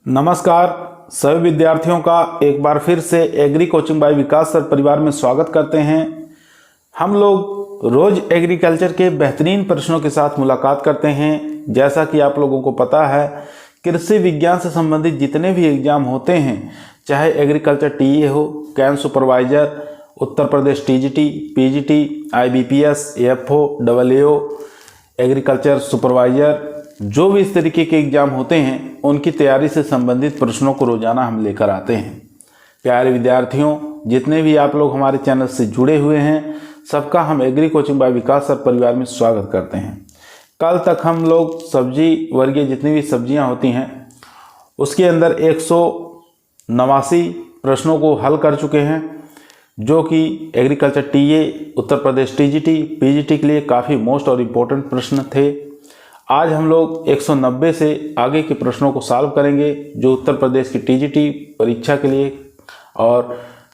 नमस्कार सभी विद्यार्थियों का एक बार फिर से एग्री कोचिंग बाय विकास सर परिवार में स्वागत करते हैं। हम लोग रोज एग्रीकल्चर के बेहतरीन प्रश्नों के साथ मुलाकात करते हैं। जैसा कि आप लोगों को पता है, कृषि विज्ञान से संबंधित जितने भी एग्जाम होते हैं, चाहे एग्रीकल्चर टीए हो, camp supervisor, Uttar Pradesh TGT, PGT, IBPS, AFO, AAO, agriculture supervisor, जो भी इस तरीके के एग्जाम होते हैं, उनकी तैयारी से संबंधित प्रश्नों को रोजाना हम लेकर आते हैं। प्यारे विद्यार्थियों, जितने भी आप लोग हमारे चैनल से जुड़े हुए हैं, सबका हम एग्री कोचिंग बाय विकास सर परिवार में स्वागत करते हैं। कल तक हम लोग सब्जी वर्गीय जितनी भी सब्जियां होती हैं, उसके अंदर 189 प्रश्नों को हल कर चुके हैं, जो कि एग्रीकल्चर टीए, उत्तर प्रदेश टीजीटी, पीजीटी के लिए काफ़ी मोस्ट और इम्पोर्टेंट प्रश्न थे। आज हम लोग 190 से आगे के प्रश्नों को सॉल्व करेंगे, जो उत्तर प्रदेश की टीजीटी परीक्षा के लिए और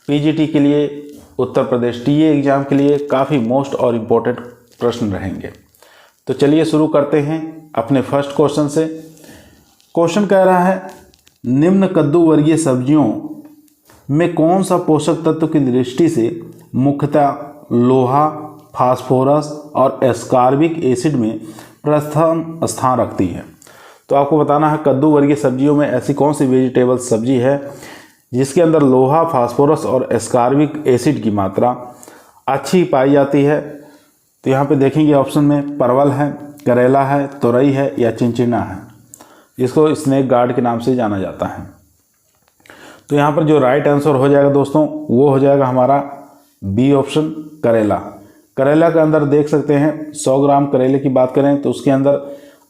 पीजीटी के लिए, उत्तर प्रदेश टीए एग्जाम के लिए काफ़ी मोस्ट और इम्पोर्टेंट प्रश्न रहेंगे। तो चलिए शुरू करते हैं अपने फर्स्ट क्वेश्चन से। क्वेश्चन कह रहा है, निम्न कद्दू वर्गीय सब्जियों में कौन सा पोषक तत्व की दृष्टि से मुख्यतः लोहा, फास्फोरस और एस्कॉर्बिक एसिड में प्रथम स्थान रखती है? तो आपको बताना है कद्दू वर्गीय सब्जियों में ऐसी कौन सी वेजिटेबल सब्जी है जिसके अंदर लोहा, फास्फोरस और एस्कॉर्बिक एसिड की मात्रा अच्छी पाई जाती है। तो यहाँ पे देखेंगे ऑप्शन में परवल है, करेला है, तोरई है या चिंचिना है, जिसको स्नेक गार्ड के नाम से जाना जाता है। तो यहाँ पर जो राइट आंसर हो जाएगा दोस्तों, वो हो जाएगा हमारा बी ऑप्शन, करेला। करेला के अंदर देख सकते हैं 100 ग्राम करेले की बात करें तो उसके अंदर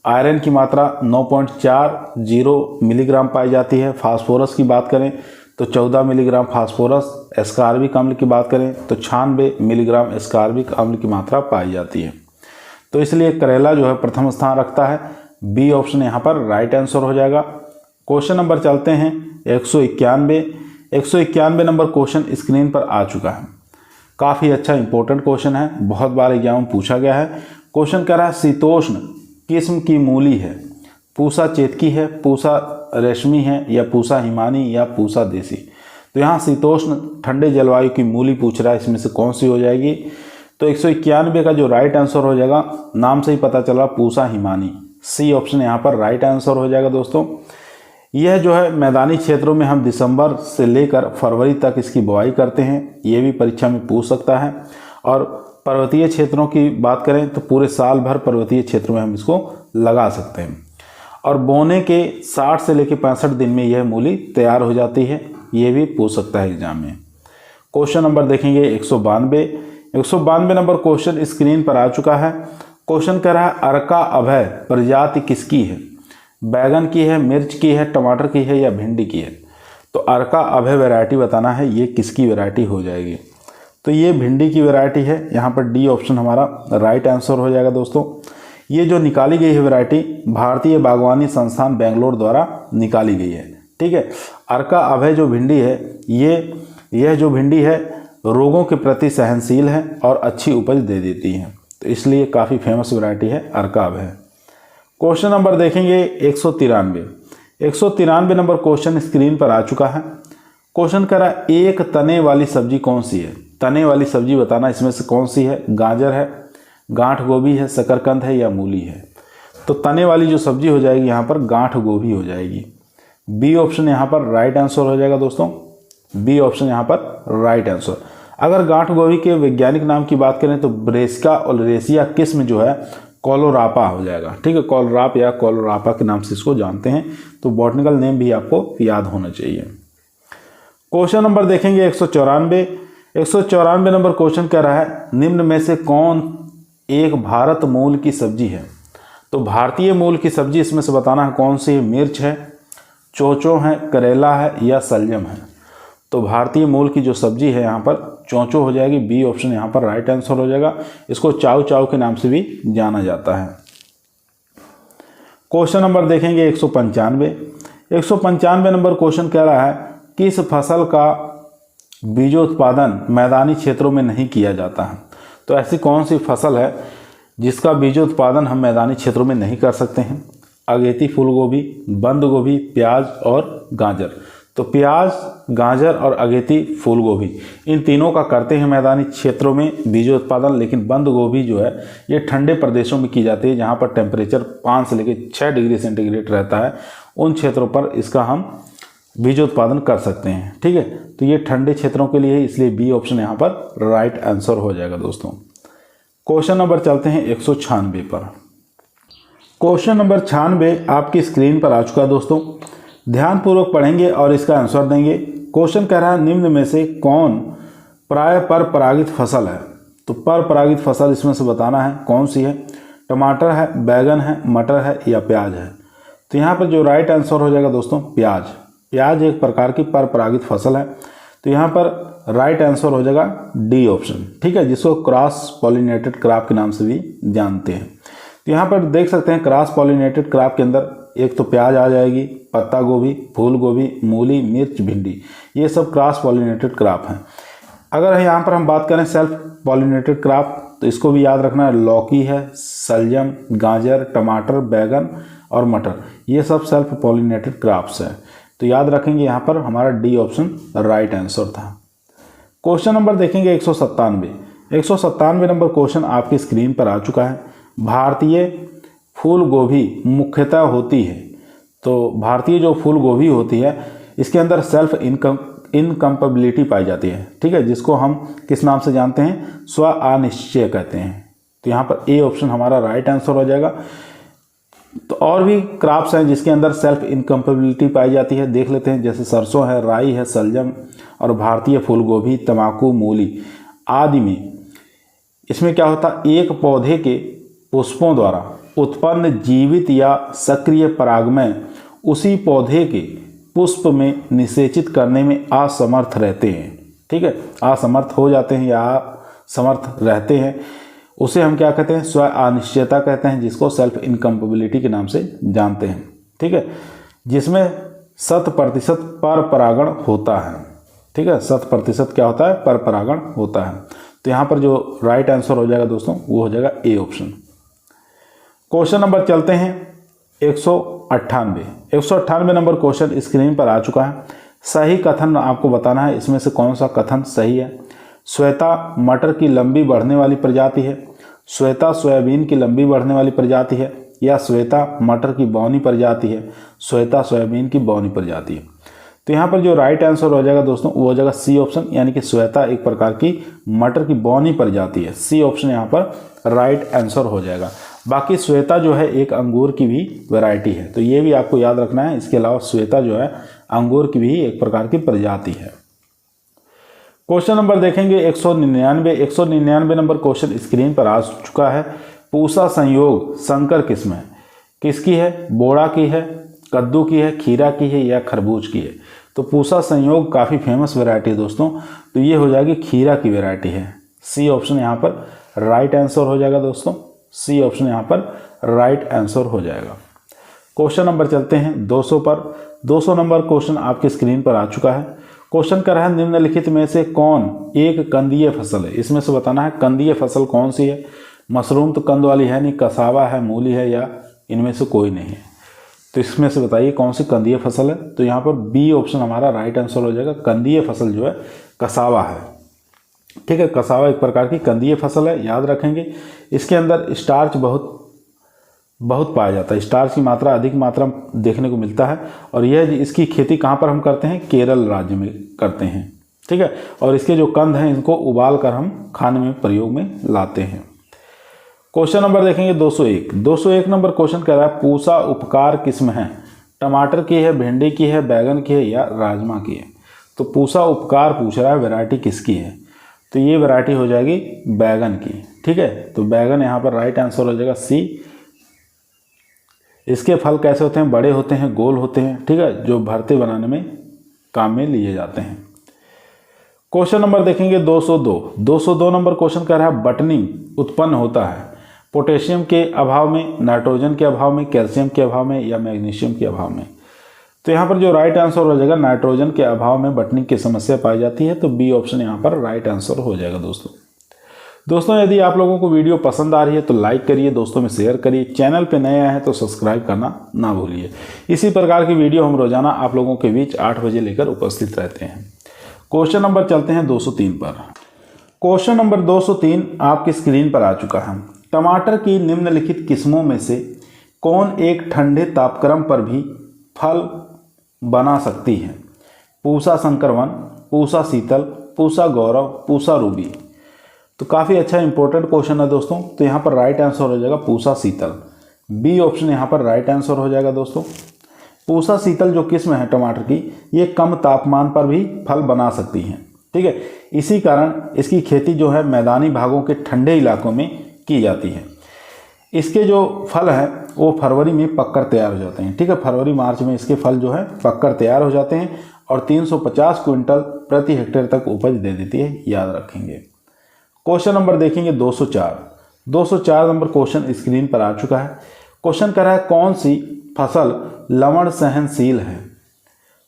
आयरन की मात्रा 9.40 मिलीग्राम पाई जाती है। फास्फोरस की बात करें तो 14 मिलीग्राम फास्फोरस। एस्कॉर्बिक अम्ल की बात करें तो 96 मिलीग्राम एस्कॉर्बिक अम्ल की मात्रा पाई जाती है। तो इसलिए करेला जो है प्रथम स्थान रखता है। बी ऑप्शन यहाँ पर राइट आंसर हो जाएगा। क्वेश्चन नंबर चलते हैं 191 नंबर क्वेश्चन स्क्रीन पर आ चुका है। काफ़ी अच्छा इंपॉर्टेंट क्वेश्चन है, बहुत बार एग्जाम में पूछा गया है। क्वेश्चन कह रहा है, शीतोष्ण किस्म की मूली है, पूसा चेतकी है, पूसा रेशमी है या पूसा हिमानी या पूसा देसी? तो यहाँ शीतोष्ण ठंडे जलवायु की मूली पूछ रहा है, इसमें से कौन सी हो जाएगी? तो 191 का जो राइट आंसर हो जाएगा, नाम से ही पता चला, पूसा हिमानी। सी ऑप्शन यहाँ पर राइट आंसर हो जाएगा दोस्तों। यह जो है मैदानी क्षेत्रों में हम दिसंबर से लेकर फरवरी तक इसकी बुआई करते हैं, ये भी परीक्षा में पूछ सकता है। और पर्वतीय क्षेत्रों की बात करें तो पूरे साल भर पर्वतीय क्षेत्रों में हम इसको लगा सकते हैं। और बोने के 60 से लेकर 65 दिन में यह मूली तैयार हो जाती है, ये भी पूछ सकता है एग्जाम में। क्वेश्चन नंबर देखेंगे 192 नंबर क्वेश्चन स्क्रीन पर आ चुका है। क्वेश्चन कह रहा है, अर्का अभय प्रजाति किसकी है? बैगन की है, मिर्च की है, टमाटर की है या भिंडी की है? तो अर्का अभय वैरायटी बताना है, ये किसकी वैरायटी हो जाएगी? तो ये भिंडी की वैरायटी है। यहाँ पर डी ऑप्शन हमारा राइट आंसर हो जाएगा दोस्तों। ये जो निकाली गई है वैरायटी, भारतीय बागवानी संस्थान बेंगलोर द्वारा निकाली गई है। ठीक है, अर्का अभय जो भिंडी है, यह जो भिंडी है रोगों के प्रति सहनशील है और अच्छी उपज दे देती है, तो इसलिए काफ़ी फेमस वैरायटी है अर्का अभय। क्वेश्चन नंबर देखेंगे 193 नंबर क्वेश्चन स्क्रीन पर आ चुका है। क्वेश्चन कह रहा है, एक तने वाली सब्जी कौन सी है? तने वाली सब्जी बताना, इसमें से कौन सी है? गाजर है, गांठ गोभी है, शकरकंद है या मूली है? तो तने वाली जो सब्जी हो जाएगी यहाँ पर गांठ गोभी हो जाएगी। बी ऑप्शन यहाँ पर राइट आंसर हो जाएगा दोस्तों। बी ऑप्शन यहाँ पर राइट आंसर। अगर गांठ गोभी के वैज्ञानिक नाम की बात करें तो ब्रेसिका ओलेरेसिया किस्म जो है कोलोरापा हो जाएगा। ठीक है, कोलराप या कोलोरापा के नाम से इसको जानते हैं, तो बॉटनिकल नेम भी आपको याद होना चाहिए। क्वेश्चन नंबर देखेंगे 194 नंबर क्वेश्चन कह रहा है, निम्न में से कौन एक भारत मूल की सब्जी है? तो भारतीय मूल की सब्जी इसमें से बताना है कौन सी है? मिर्च है, चौचो है, करेला है या सलजम है? तो भारतीय मूल की जो सब्जी है यहाँ पर चौचो हो जाएगी। बी ऑप्शन यहाँ पर राइट आंसर हो जाएगा। इसको चाव चाव के नाम से भी जाना जाता है। क्वेश्चन नंबर देखेंगे 195 नंबर क्वेश्चन कह रहा है, किस फसल का बीजोत्पादन मैदानी क्षेत्रों में नहीं किया जाता है? तो ऐसी कौन सी फसल है जिसका बीजोत्पादन हम मैदानी क्षेत्रों में नहीं कर सकते हैं? अगेती फूल गोभी, बंद गोभी, प्याज और गाजर। तो प्याज, गाजर और अगेती फूल गोभी इन तीनों का करते हैं मैदानी क्षेत्रों में बीजोत्पादन, लेकिन बंद गोभी जो है ये ठंडे प्रदेशों में की जाती है जहाँ पर टेम्परेचर 5 से लेकर 6 डिग्री सेंटीग्रेड रहता है। उन क्षेत्रों पर इसका हम बीजोत्पादन कर सकते हैं। ठीक है, तो ये ठंडे क्षेत्रों के लिए है, इसलिए बी ऑप्शन यहाँ पर राइट आंसर हो जाएगा दोस्तों। क्वेश्चन नंबर चलते हैं 196 पर। क्वेश्चन नंबर 96 आपकी स्क्रीन पर आ चुका है दोस्तों। ध्यानपूर्वक पढ़ेंगे और इसका आंसर देंगे। क्वेश्चन कह रहा है निम्न में से कौन प्राय पर परागित फसल है। तो पर परागित फसल इसमें से बताना है कौन सी है। टमाटर है, बैगन है, मटर है या प्याज है। तो यहाँ पर जो राइट आंसर हो जाएगा दोस्तों प्याज। प्याज एक प्रकार की पर परागित फसल है। तो यहाँ पर राइट आंसर हो जाएगा डी ऑप्शन। ठीक है, जिसको क्रॉस पॉलिनेटेड क्रॉप के नाम से भी जानते हैं। तो यहाँ पर देख सकते हैं क्रॉस पॉलिनेटेड क्रॉप के अंदर एक तो प्याज आ जाएगी, पत्ता गोभी, फूल गोभी, मूली, मिर्च, भिंडी, ये सब क्रॉस पॉलिनेटेड क्रॉप हैं। अगर यहाँ पर हम बात करें सेल्फ पॉलिनेटेड क्रॉप, तो इसको भी याद रखना है। लौकी है, सलजम, गाजर, टमाटर, बैगन और मटर, ये सब सेल्फ पॉलिनेटेड क्रॉप्स हैं। तो याद रखेंगे यहाँ पर हमारा डी ऑप्शन राइट आंसर था। क्वेश्चन नंबर देखेंगे 197। 197 नंबर क्वेश्चन आपकी स्क्रीन पर आ चुका है। भारतीय फूल गोभी मुख्यतः होती है। तो भारतीय जो फूल गोभी होती है इसके अंदर सेल्फ इनकम्पेबिलिटी पाई जाती है। ठीक है, जिसको हम किस नाम से जानते हैं, स्व अनिश्चय कहते हैं। तो यहाँ पर ए ऑप्शन हमारा राइट आंसर हो जाएगा। तो और भी क्रॉप्स हैं जिसके अंदर सेल्फ इनकम्पेबिलिटी पाई जाती है, देख लेते हैं। जैसे सरसों है, राई है, सलजम और भारतीय फूल गोभी, तम्बाकू, मूली आदि में इसमें क्या होता है, एक पौधे के पुष्पों द्वारा उत्पन्न जीवित या सक्रिय परागमय उसी पौधे के पुष्प में निषेचित करने में असमर्थ रहते हैं। ठीक है, असमर्थ हो जाते हैं या असमर्थ रहते हैं, उसे हम क्या कहते हैं, स्व अनिश्चयता कहते हैं, जिसको सेल्फ इनकम्पेबिलिटी के नाम से जानते हैं। ठीक है, जिसमें 100% पर परागण होता है। ठीक है, 100% क्या होता है, पर परागण होता है। तो यहाँ पर जो राइट आंसर हो जाएगा दोस्तों वो हो जाएगा ए ऑप्शन। क्वेश्चन नंबर चलते हैं 198। 198 नंबर क्वेश्चन स्क्रीन पर आ चुका है। सही कथन आपको बताना है, इसमें से कौन सा कथन सही है। श्वेता मटर की लंबी बढ़ने वाली प्रजाति है, श्वेता सोयाबीन की लंबी बढ़ने वाली प्रजाति है, या श्वेता मटर की बौनी प्रजाति है, श्वेता सोयाबीन की बौनी प्रजाति है। तो यहाँ पर जो राइट आंसर हो जाएगा दोस्तों वो हो जाएगा सी ऑप्शन, यानी कि श्वेता एक प्रकार की मटर की बौनी प्रजाति है। सी ऑप्शन यहाँ पर राइट आंसर हो जाएगा। बाकी श्वेता जो है एक अंगूर की भी वैरायटी है, तो ये भी आपको याद रखना है। इसके अलावा श्वेता जो है अंगूर की भी एक प्रकार की प्रजाति है। क्वेश्चन नंबर देखेंगे 199। 199 नंबर क्वेश्चन स्क्रीन पर आ चुका है। पूसा संयोग संकर किस्म है, किसकी है, बोड़ा की है, कद्दू की है, खीरा की है या खरबूज की है। तो पूसा संयोग काफ़ी फेमस वैरायटी है दोस्तों, तो ये हो जाएगी खीरा की वैरायटी है। सी ऑप्शन यहाँ पर राइट आंसर हो जाएगा दोस्तों। सी ऑप्शन यहाँ पर राइट आंसर हो जाएगा। क्वेश्चन नंबर चलते हैं 200 पर। 200 नंबर क्वेश्चन आपके स्क्रीन पर आ चुका है। क्वेश्चन कर रहा है निम्नलिखित में से कौन एक कंदीय फसल है। इसमें से बताना है कंदीय फसल कौन सी है। मशरूम तो कंद वाली है नहीं, कसावा है, मूली है या इनमें से कोई नहीं है। तो इसमें से बताइए कौन सी कंदीय फसल है। तो यहाँ पर बी ऑप्शन हमारा राइट आंसर हो जाएगा। कंदीय फसल जो है कसावा है। ठीक है, कसावा एक प्रकार की कंदीय फसल है, याद रखेंगे। इसके अंदर स्टार्च बहुत पाया जाता है, स्टार्च की मात्रा अधिक मात्रा देखने को मिलता है। और यह इसकी खेती कहाँ पर हम करते हैं, केरल राज्य में करते हैं। ठीक है, और इसके जो कंद हैं इनको उबाल कर हम खाने में प्रयोग में लाते हैं। क्वेश्चन नंबर देखेंगे 201। 201 नंबर क्वेश्चन कह रहा है पूसा उपकार किस्म है। टमाटर की है, भिंडी की है, बैगन की है या राजमा की है। तो पूसा उपकार पूछ रहा है वैरायटी किसकी है। तो ये वैरायटी हो जाएगी बैगन की। ठीक है, तो बैगन यहाँ पर राइट आंसर हो जाएगा सी। इसके फल कैसे होते हैं, बड़े होते हैं, गोल होते हैं। ठीक है, जो भरते बनाने में काम में लिए जाते हैं। क्वेश्चन नंबर देखेंगे 202। 202 नंबर क्वेश्चन कह रहा है बटनी उत्पन्न होता है पोटेशियम के अभाव में, नाइट्रोजन के अभाव में, कैल्शियम के अभाव में या मैग्नीशियम के अभाव में। तो यहाँ पर जो राइट आंसर हो जाएगा नाइट्रोजन के अभाव में बटनी की समस्या पाई जाती है। तो बी ऑप्शन यहाँ पर राइट आंसर हो जाएगा दोस्तों। दोस्तों यदि आप लोगों को वीडियो पसंद आ रही है तो लाइक करिए, दोस्तों में शेयर करिए, चैनल पे नए आए हैं तो सब्सक्राइब करना ना भूलिए। इसी प्रकार की वीडियो हम रोजाना आप लोगों के बीच 8 बजे लेकर उपस्थित रहते हैं। क्वेश्चन नंबर चलते हैं 203 पर। क्वेश्चन नंबर 203 आपकी स्क्रीन पर आ चुका है। टमाटर की निम्नलिखित किस्मों में से कौन एक ठंडे तापक्रम पर भी फल बना सकती है? पूसा संकर-1, पूसा शीतल, पूसा गौरव, पूसा रूबी। तो काफ़ी अच्छा इंपॉर्टेंट क्वेश्चन है दोस्तों। तो यहाँ पर राइट आंसर हो जाएगा पूसा शीतल। बी ऑप्शन यहाँ पर राइट आंसर हो जाएगा दोस्तों। पूसा शीतल जो किस्म है टमाटर की, ये कम तापमान पर भी फल बना सकती है। ठीक है, इसी कारण इसकी खेती जो है मैदानी भागों के ठंडे इलाकों में की जाती है। इसके जो फल हैं वो फरवरी में पककर तैयार हो जाते हैं। ठीक है, फरवरी मार्च में इसके फल जो है पककर तैयार हो जाते हैं और 350 क्विंटल प्रति हेक्टेयर तक उपज दे देती है, याद रखेंगे। क्वेश्चन नंबर देखेंगे 204 नंबर क्वेश्चन स्क्रीन पर आ चुका है। क्वेश्चन कह रहा है कौन सी फसल लवण सहनशील है?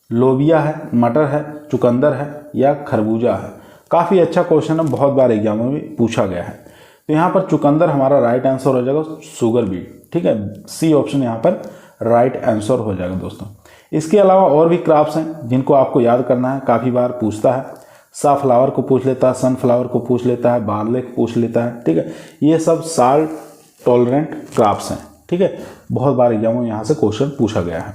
लोबिया है, मटर है, चुकंदर है या खरबूजा है? काफ़ी अच्छा क्वेश्चन है, बहुत बार एग्जामों में पूछा गया है। तो यहाँ पर चुकंदर हमारा राइट आंसर हो जाएगा, शुगर बीट। ठीक है, सी ऑप्शन यहाँ पर राइट आंसर हो जाएगा दोस्तों। इसके अलावा और भी क्रॉप्स हैं जिनको आपको याद करना है, काफ़ी बार पूछता है। साफ्लावर को पूछ लेता है, सनफ्लावर को पूछ लेता है, बार्ले को पूछ लेता है। ठीक है, ये सब साल्ट टॉलरेंट क्रॉप्स हैं। ठीक है, बहुत बार एग्जामों में यहाँ से क्वेश्चन पूछा गया है।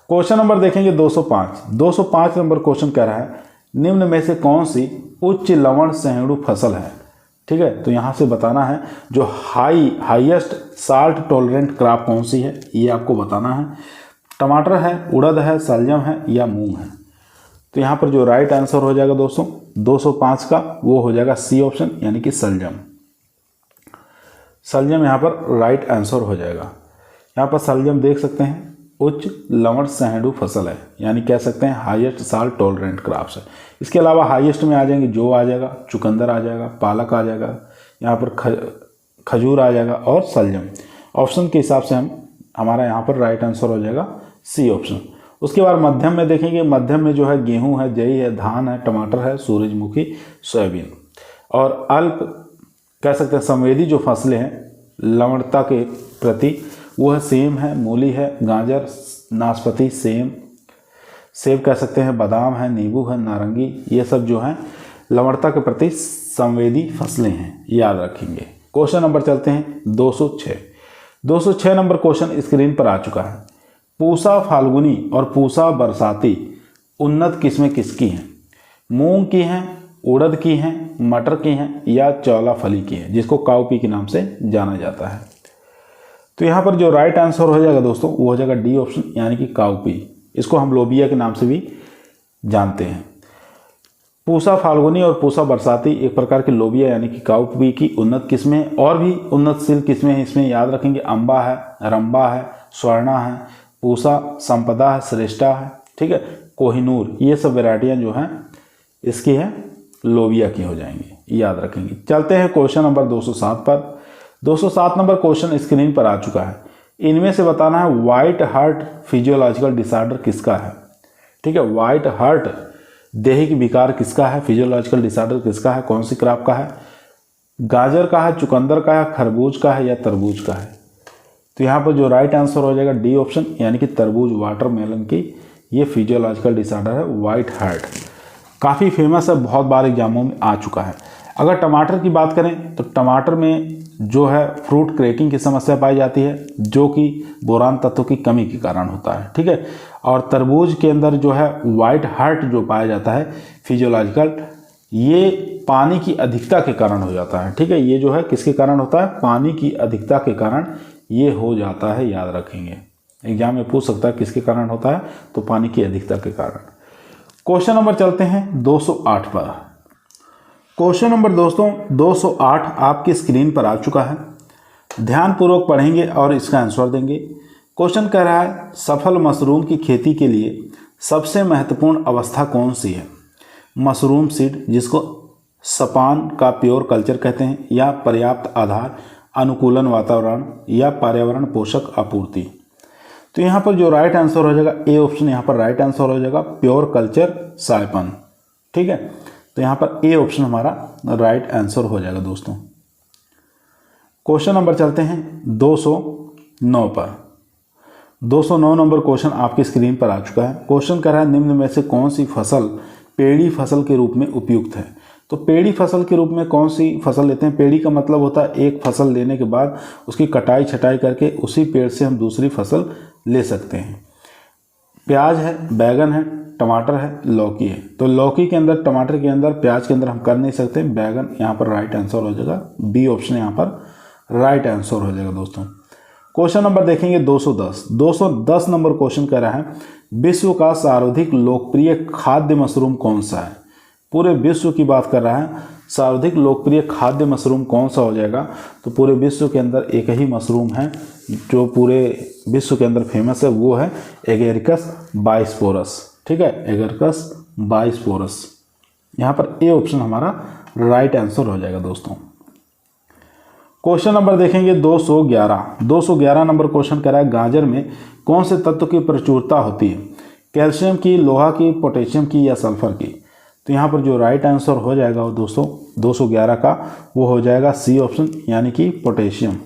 क्वेश्चन नंबर देखेंगे 205 नंबर क्वेश्चन कह रहा है निम्न में से कौन सी उच्च लवण सहिष्णु फसल है? ठीक है, तो यहाँ से बताना है जो हाईएस्ट साल्ट टॉलरेंट क्रॉप कौन सी है, ये आपको बताना है। टमाटर है, उड़द है, शलजम है या मूंग है? तो यहाँ पर जो राइट आंसर हो जाएगा दोस्तों 205 का, वो हो जाएगा सी ऑप्शन यानी कि शलजम। शलजम यहाँ पर राइट आंसर हो जाएगा। यहाँ पर शलजम देख सकते हैं उच्च लवण सहिष्णु फसल है, यानी कह सकते हैं हाईएस्ट साल्ट टॉलरेंट क्रॉप्स है। इसके अलावा हाईएस्ट में आ जाएंगे जो आ जाएगा, चुकंदर आ जाएगा, पालक आ जाएगा, यहाँ पर खजूर आ जाएगा और शलजम। ऑप्शन के हिसाब से हमारा यहाँ पर राइट आंसर हो जाएगा सी ऑप्शन। उसके बाद मध्यम में देखेंगे, मध्यम में जो है गेहूं है, जई है, धान है, टमाटर है, सूरजमुखी, सोयाबीन। और अल्प कह सकते हैं संवेदी जो फसलें हैं लवणता के प्रति, वो है सेम है, मूली है, गाजर, नाशपाती, सेब कह सकते हैं, बादाम है, नींबू है, नारंगी। ये सब जो हैं लवणता के प्रति संवेदी फसलें हैं, याद रखेंगे। क्वेश्चन नंबर चलते हैं 206 नंबर क्वेश्चन स्क्रीन पर आ चुका है। पूसा फाल्गुनी और पूसा बरसाती उन्नत किस्में किसकी हैं? मूंग की हैं, उड़द की हैं, मटर की हैं या चौला फली की हैं, जिसको काउपी के नाम से जाना जाता है। तो यहाँ पर जो राइट आंसर हो जाएगा दोस्तों वो हो जाएगा डी ऑप्शन यानी कि काउपी। इसको हम लोबिया के नाम से भी जानते हैं। पूसा फाल्गुनी और पूसा बरसाती एक प्रकार की लोबिया यानी कि काउपी की उन्नत किस्में, और भी उन्नतशील किस्में हैं इसमें, याद रखेंगे। अंबा है, रंबा है, स्वर्णा है, पूसा संपदा है, श्रेष्ठा है, ठीक है, कोहिनूर। ये सब वैरायटियाँ जो हैं इसकी हैं लोबिया की हो जाएंगी, याद रखेंगे। चलते हैं क्वेश्चन नंबर 207 पर। 207 नंबर क्वेश्चन स्क्रीन पर आ चुका है। इनमें से बताना है व्हाइट हार्ट फिजियोलॉजिकल डिसऑर्डर किसका है? ठीक है, व्हाइट हार्ट देहिक विकार किसका है, फिजियोलॉजिकल डिसऑर्डर किसका है, कौन सी क्रॉप का है? गाजर का है, चुकंदर का है, खरबूज का है या तरबूज का है? तो यहाँ पर जो राइट आंसर हो जाएगा डी ऑप्शन यानी कि तरबूज, वाटरमेलन की ये फिजियोलॉजिकल डिसऑर्डर है व्हाइट हार्ट। काफ़ी फेमस है, बहुत बार एग्जामों में आ चुका है। अगर टमाटर की बात करें तो टमाटर में जो है फ्रूट क्रैकिंग की समस्या पाई जाती है, जो कि बोरान तत्व की कमी के कारण होता है। ठीक है, और तरबूज के अंदर जो है व्हाइट हार्ट जो पाया जाता है फिजियोलॉजिकल, ये पानी की अधिकता के कारण हो जाता है। ठीक है, ये जो है किसके कारण होता है? पानी की अधिकता के कारण ये हो जाता है, याद रखेंगे। एग्जाम में पूछ सकता है किसके कारण होता है, तो पानी की अधिकता के कारण। क्वेश्चन नंबर चलते हैं 208 पर। क्वेश्चन नंबर दोस्तों 208 आपकी स्क्रीन पर आ चुका है। ध्यानपूर्वक पढ़ेंगे और इसका आंसर देंगे। क्वेश्चन कह रहा है सफल मशरूम की खेती के लिए सबसे महत्वपूर्ण अवस्था कौन सी है? मशरूम सीड, जिसको सपान का प्योर कल्चर कहते हैं, या पर्याप्त आधार, अनुकूलन वातावरण या पर्यावरण पोषक आपूर्ति। तो यहाँ पर जो राइट आंसर हो जाएगा ए ऑप्शन यहाँ पर राइट आंसर हो जाएगा, प्योर कल्चर साइपन। ठीक है, तो यहाँ पर ए ऑप्शन हमारा राइट आंसर हो जाएगा दोस्तों। क्वेश्चन नंबर चलते हैं 209 पर। 209 नंबर क्वेश्चन आपकी स्क्रीन पर आ चुका है। क्वेश्चन कर रहा है निम्न में से कौन सी फसल पेड़ी फसल के रूप में उपयुक्त है। तो पेड़ी फसल के रूप में कौन सी फसल लेते हैं। पेड़ी का मतलब होता है एक फसल लेने के बाद उसकी कटाई छटाई करके उसी पेड़ से हम दूसरी फसल ले सकते हैं। प्याज है, बैगन है, टमाटर है, लौकी है। तो लौकी के अंदर, टमाटर के अंदर, प्याज के अंदर हम कर नहीं सकते। बैगन यहाँ पर राइट आंसर हो जाएगा। बी ऑप्शन यहाँ पर राइट आंसर हो जाएगा दोस्तों। क्वेश्चन नंबर देखेंगे 210। 210 नंबर क्वेश्चन कह रहा है विश्व का सर्वाधिक लोकप्रिय खाद्य मशरूम कौन सा है। पूरे विश्व की बात कर रहा है, सर्वाधिक लोकप्रिय खाद्य मशरूम कौन सा हो जाएगा। तो पूरे विश्व के अंदर एक ही मशरूम है जो पूरे विश्व के अंदर फेमस है, वो है एगेरिकस बाइस्पोरस। ठीक है, एगेरिकस बाइस्पोरस। यहाँ पर ए ऑप्शन हमारा राइट आंसर हो जाएगा दोस्तों। क्वेश्चन नंबर देखेंगे 211। 211 नंबर क्वेश्चन कह रहा है गाजर में कौन से तत्व की प्रचुरता होती है। कैल्शियम की, लोहा की, पोटेशियम की या सल्फर की। तो यहाँ पर जो राइट आंसर हो जाएगा वो दोस्तों 211 का वो हो जाएगा सी ऑप्शन, यानी कि पोटेशियम।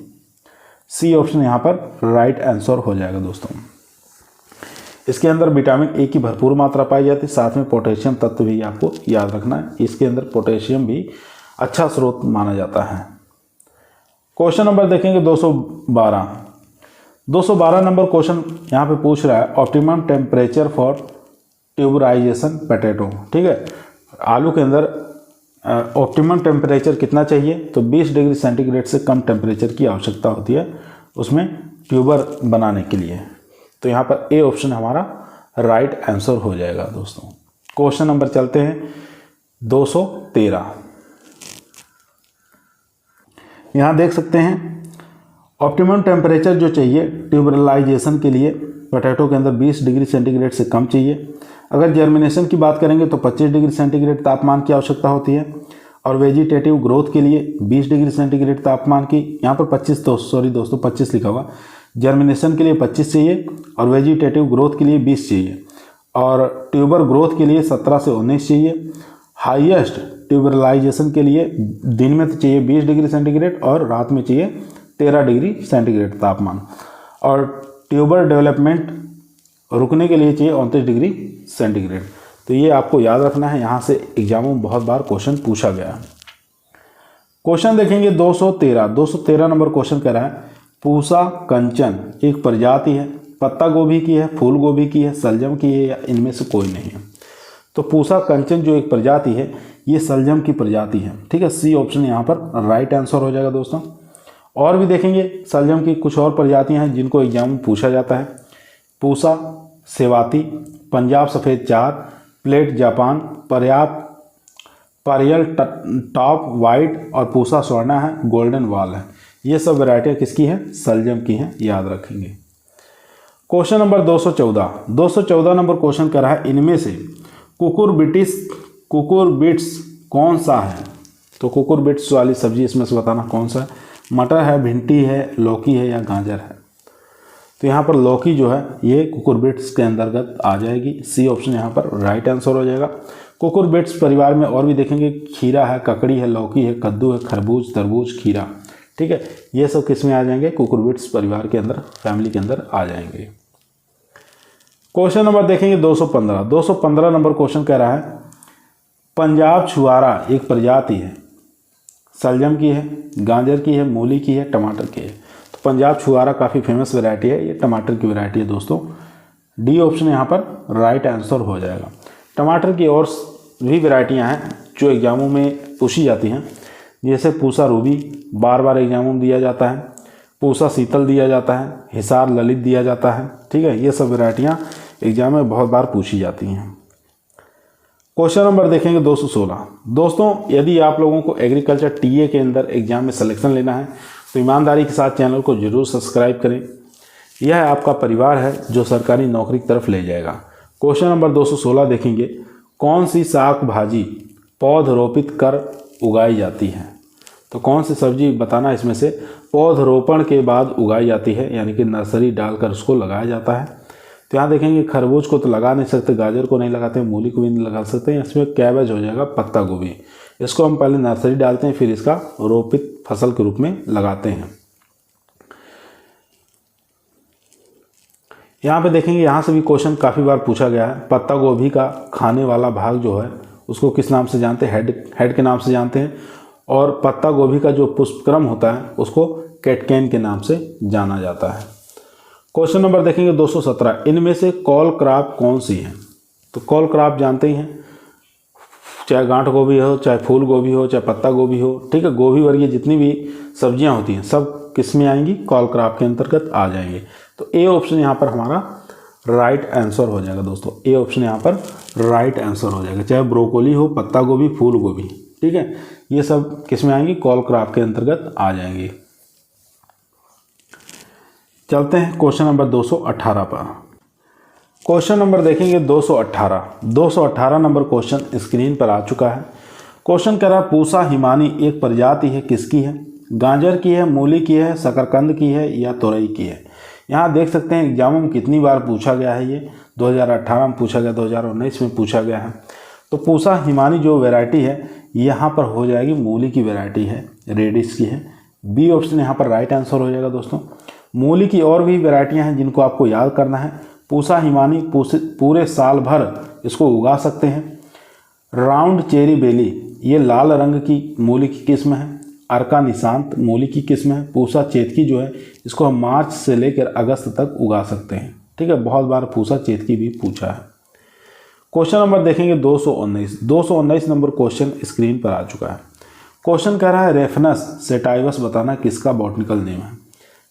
सी ऑप्शन यहाँ पर राइट आंसर हो जाएगा दोस्तों। इसके अंदर विटामिन ए की भरपूर मात्रा पाई जाती है, साथ में पोटेशियम तत्व भी आपको याद रखना है। इसके अंदर पोटेशियम भी अच्छा स्रोत माना जाता है। क्वेश्चन नंबर देखेंगे 212। 212 नंबर क्वेश्चन यहाँ पे पूछ रहा है optimum temperature for tuberisation potato. ठीक है, आलू के अंदर ऑप्टिमम टेम्परेचर कितना चाहिए। तो 20 डिग्री सेंटीग्रेड से कम टेम्परेचर की आवश्यकता होती है उसमें ट्यूबर बनाने के लिए। तो यहाँ पर ए ऑप्शन हमारा राइट आंसर हो जाएगा दोस्तों। क्वेश्चन नंबर चलते हैं 213। यहाँ देख सकते हैं ऑप्टिमम टेम्परेचर जो चाहिए ट्यूबरलाइजेशन के लिए पोटैटो के अंदर 20 डिग्री सेंटीग्रेड से कम चाहिए। अगर जर्मिनेशन की बात करेंगे तो 25 डिग्री सेंटीग्रेड तापमान की आवश्यकता होती है, और वेजिटेटिव ग्रोथ के लिए 20 डिग्री सेंटीग्रेड तापमान की, यहाँ पर 25 लिखा हुआ। जर्मिनेशन के लिए 25 चाहिए और वेजिटेटिव ग्रोथ के लिए 20 चाहिए, और ट्यूबर ग्रोथ के लिए 17 से 19 चाहिए। हाईएस्ट ट्यूबरलाइजेशन के लिए दिन में तो चाहिए 20 डिग्री सेंटीग्रेड और रात में चाहिए 13 डिग्री सेंटीग्रेड तापमान, और ट्यूबर डेवलपमेंट रुकने के लिए चाहिए 29 डिग्री सेंटीग्रेड। तो ये आपको याद रखना है, यहाँ से एग्जामों में बहुत बार क्वेश्चन पूछा गया है। क्वेश्चन देखेंगे 213। 213 नंबर क्वेश्चन कह रहा है पूसा कंचन एक प्रजाति है, पत्ता गोभी की है, फूल गोभी की है, सलजम की है, या इनमें से कोई नहीं है। तो पूसा कंचन जो एक प्रजाति है ये सलजम की प्रजाति है। ठीक है, सी ऑप्शन यहाँ पर राइट आंसर हो जाएगा दोस्तों। और भी देखेंगे सलजम की कुछ और प्रजातियाँ हैं जिनको एग्जाम में पूछा जाता है। पूसा सेवाती, पंजाब सफ़ेद चार, प्लेट जापान, पारियल टॉप वाइट, और पूसा स्वर्णा है, गोल्डन वॉल है। ये सब वैरायटियाँ किसकी हैं, सलजम की हैं, याद रखेंगे। Question number 214। 214 नंबर क्वेश्चन कर रहा है इनमें से कुकुरबिट्स कौन सा है। तो कुकुरबिट्स वाली सब्जी इसमें से बताना कौन सा है। मटर है, भिंडी है, लौकी है, या गाजर है। तो यहाँ पर लौकी जो है ये कुकुरबिट्स के अंतर्गत आ जाएगी। सी ऑप्शन यहाँ पर राइट आंसर हो जाएगा। कुकुरबिट्स परिवार में और भी देखेंगे खीरा है, ककड़ी है, लौकी है, कद्दू है, खरबूज, तरबूज, खीरा। ठीक है, ये सब किस में आ जाएंगे, कुकुरबिट्स परिवार के अंदर, फैमिली के अंदर आ जाएंगे। क्वेश्चन नंबर देखेंगे 215। 215 नंबर क्वेश्चन कह रहा है पंजाब छुआरा एक प्रजाति है, सलजम की है, गाजर की है, मूली की है, टमाटर की है। तो पंजाब छुआरा काफ़ी फेमस वैरायटी है, ये टमाटर की वैरायटी है दोस्तों। डी ऑप्शन यहाँ पर राइट आंसर हो जाएगा। टमाटर की और भी वैरायटियाँ हैं जो एग्जामों में पूछी जाती हैं, जैसे पूसा रूबी बार बार एग्जामों में दिया जाता है, पूसा शीतल दिया जाता है, हिसार ललित दिया जाता है। ठीक है, ये सब वैरायटियाँ एग्जाम में बहुत बार पूछी जाती हैं। क्वेश्चन नंबर देखेंगे 216। दोस्तों यदि आप लोगों को एग्रीकल्चर टीए के अंदर एग्जाम में सिलेक्शन लेना है तो ईमानदारी के साथ चैनल को जरूर सब्सक्राइब करें। यह आपका परिवार है जो सरकारी नौकरी की तरफ ले जाएगा। क्वेश्चन नंबर 216 देखेंगे कौन सी साग भाजी पौधरोपित कर उगाई जाती है। तो कौन सी सब्जी बताना, इसमें से पौधरोपण के बाद उगाई जाती है, यानी कि नर्सरी डालकर उसको लगाया जाता है। तो यहाँ देखेंगे खरबूज को तो लगा नहीं सकते, गाजर को नहीं लगाते, मूली को भी नहीं लगा सकते, इसमें कैबेज हो जाएगा, पत्ता गोभी। इसको हम पहले नर्सरी डालते हैं, फिर इसका रोपित फसल के रूप में लगाते हैं। यहाँ पे देखेंगे, यहाँ से भी क्वेश्चन काफ़ी बार पूछा गया है। पत्ता गोभी का खाने वाला भाग जो है उसको किस नाम से जानते हैं? हेड के नाम से जानते हैं। और पत्ता गोभी का जो पुष्पक्रम होता है उसको कैटकेन के नाम से जाना जाता है। क्वेश्चन नंबर देखेंगे 217, इनमें से कॉल क्रॉप कौन सी है? तो कॉल क्रॉप जानते ही हैं, चाहे गांठ गोभी हो, चाहे फूल गोभी हो, चाहे पत्ता गोभी हो, ठीक है, गोभी वर्गीय जितनी भी सब्जियां होती हैं सब किस में आएंगी? कॉल क्रॉप के अंतर्गत आ जाएंगे। तो ए ऑप्शन यहाँ पर हमारा राइट आंसर हो जाएगा दोस्तों। ए ऑप्शन यहाँ पर राइट आंसर हो जाएगा, चाहे ब्रोकोली हो, पत्ता गोभी, फूल गोभी, ठीक है, ये सब किस में आएंगी? कॉल क्रॉप के अंतर्गत आ जाएंगे। चलते हैं क्वेश्चन नंबर 218 पर। क्वेश्चन नंबर देखेंगे 218 नंबर क्वेश्चन स्क्रीन पर आ चुका है। क्वेश्चन कह रहा है पूसा हिमानी एक प्रजाति है, किसकी है? गाजर की है, मूली की है, शकरकंद की है या तोरई की है? यहाँ देख सकते हैं एग्जाम में कितनी बार पूछा गया है। ये 2018 में पूछा गया, 2019 में पूछा गया है। तो पूसा हिमानी जो वैरायटी है यहाँ पर हो जाएगी मूली की वैरायटी है, रेडिश की है। बी ऑप्शन यहाँ पर राइट आंसर हो जाएगा दोस्तों। मूली की और भी वैरायटियाँ हैं जिनको आपको याद करना है। पूसा हिमानी पूरे साल भर इसको उगा सकते हैं। राउंड चेरी बेली ये लाल रंग की मूली की किस्म है। अर्का निशांत मूली की किस्म है। पूसा चेतकी जो है इसको हम मार्च से लेकर अगस्त तक उगा सकते हैं, ठीक है, बहुत बार पूसा चेतकी भी पूछा है। क्वेश्चन नंबर देखेंगे 219 नंबर क्वेश्चन स्क्रीन पर आ चुका है। क्वेश्चन कह रहा है रेफनस सेटाइवस बताना किसका बॉटनिकल नेम है?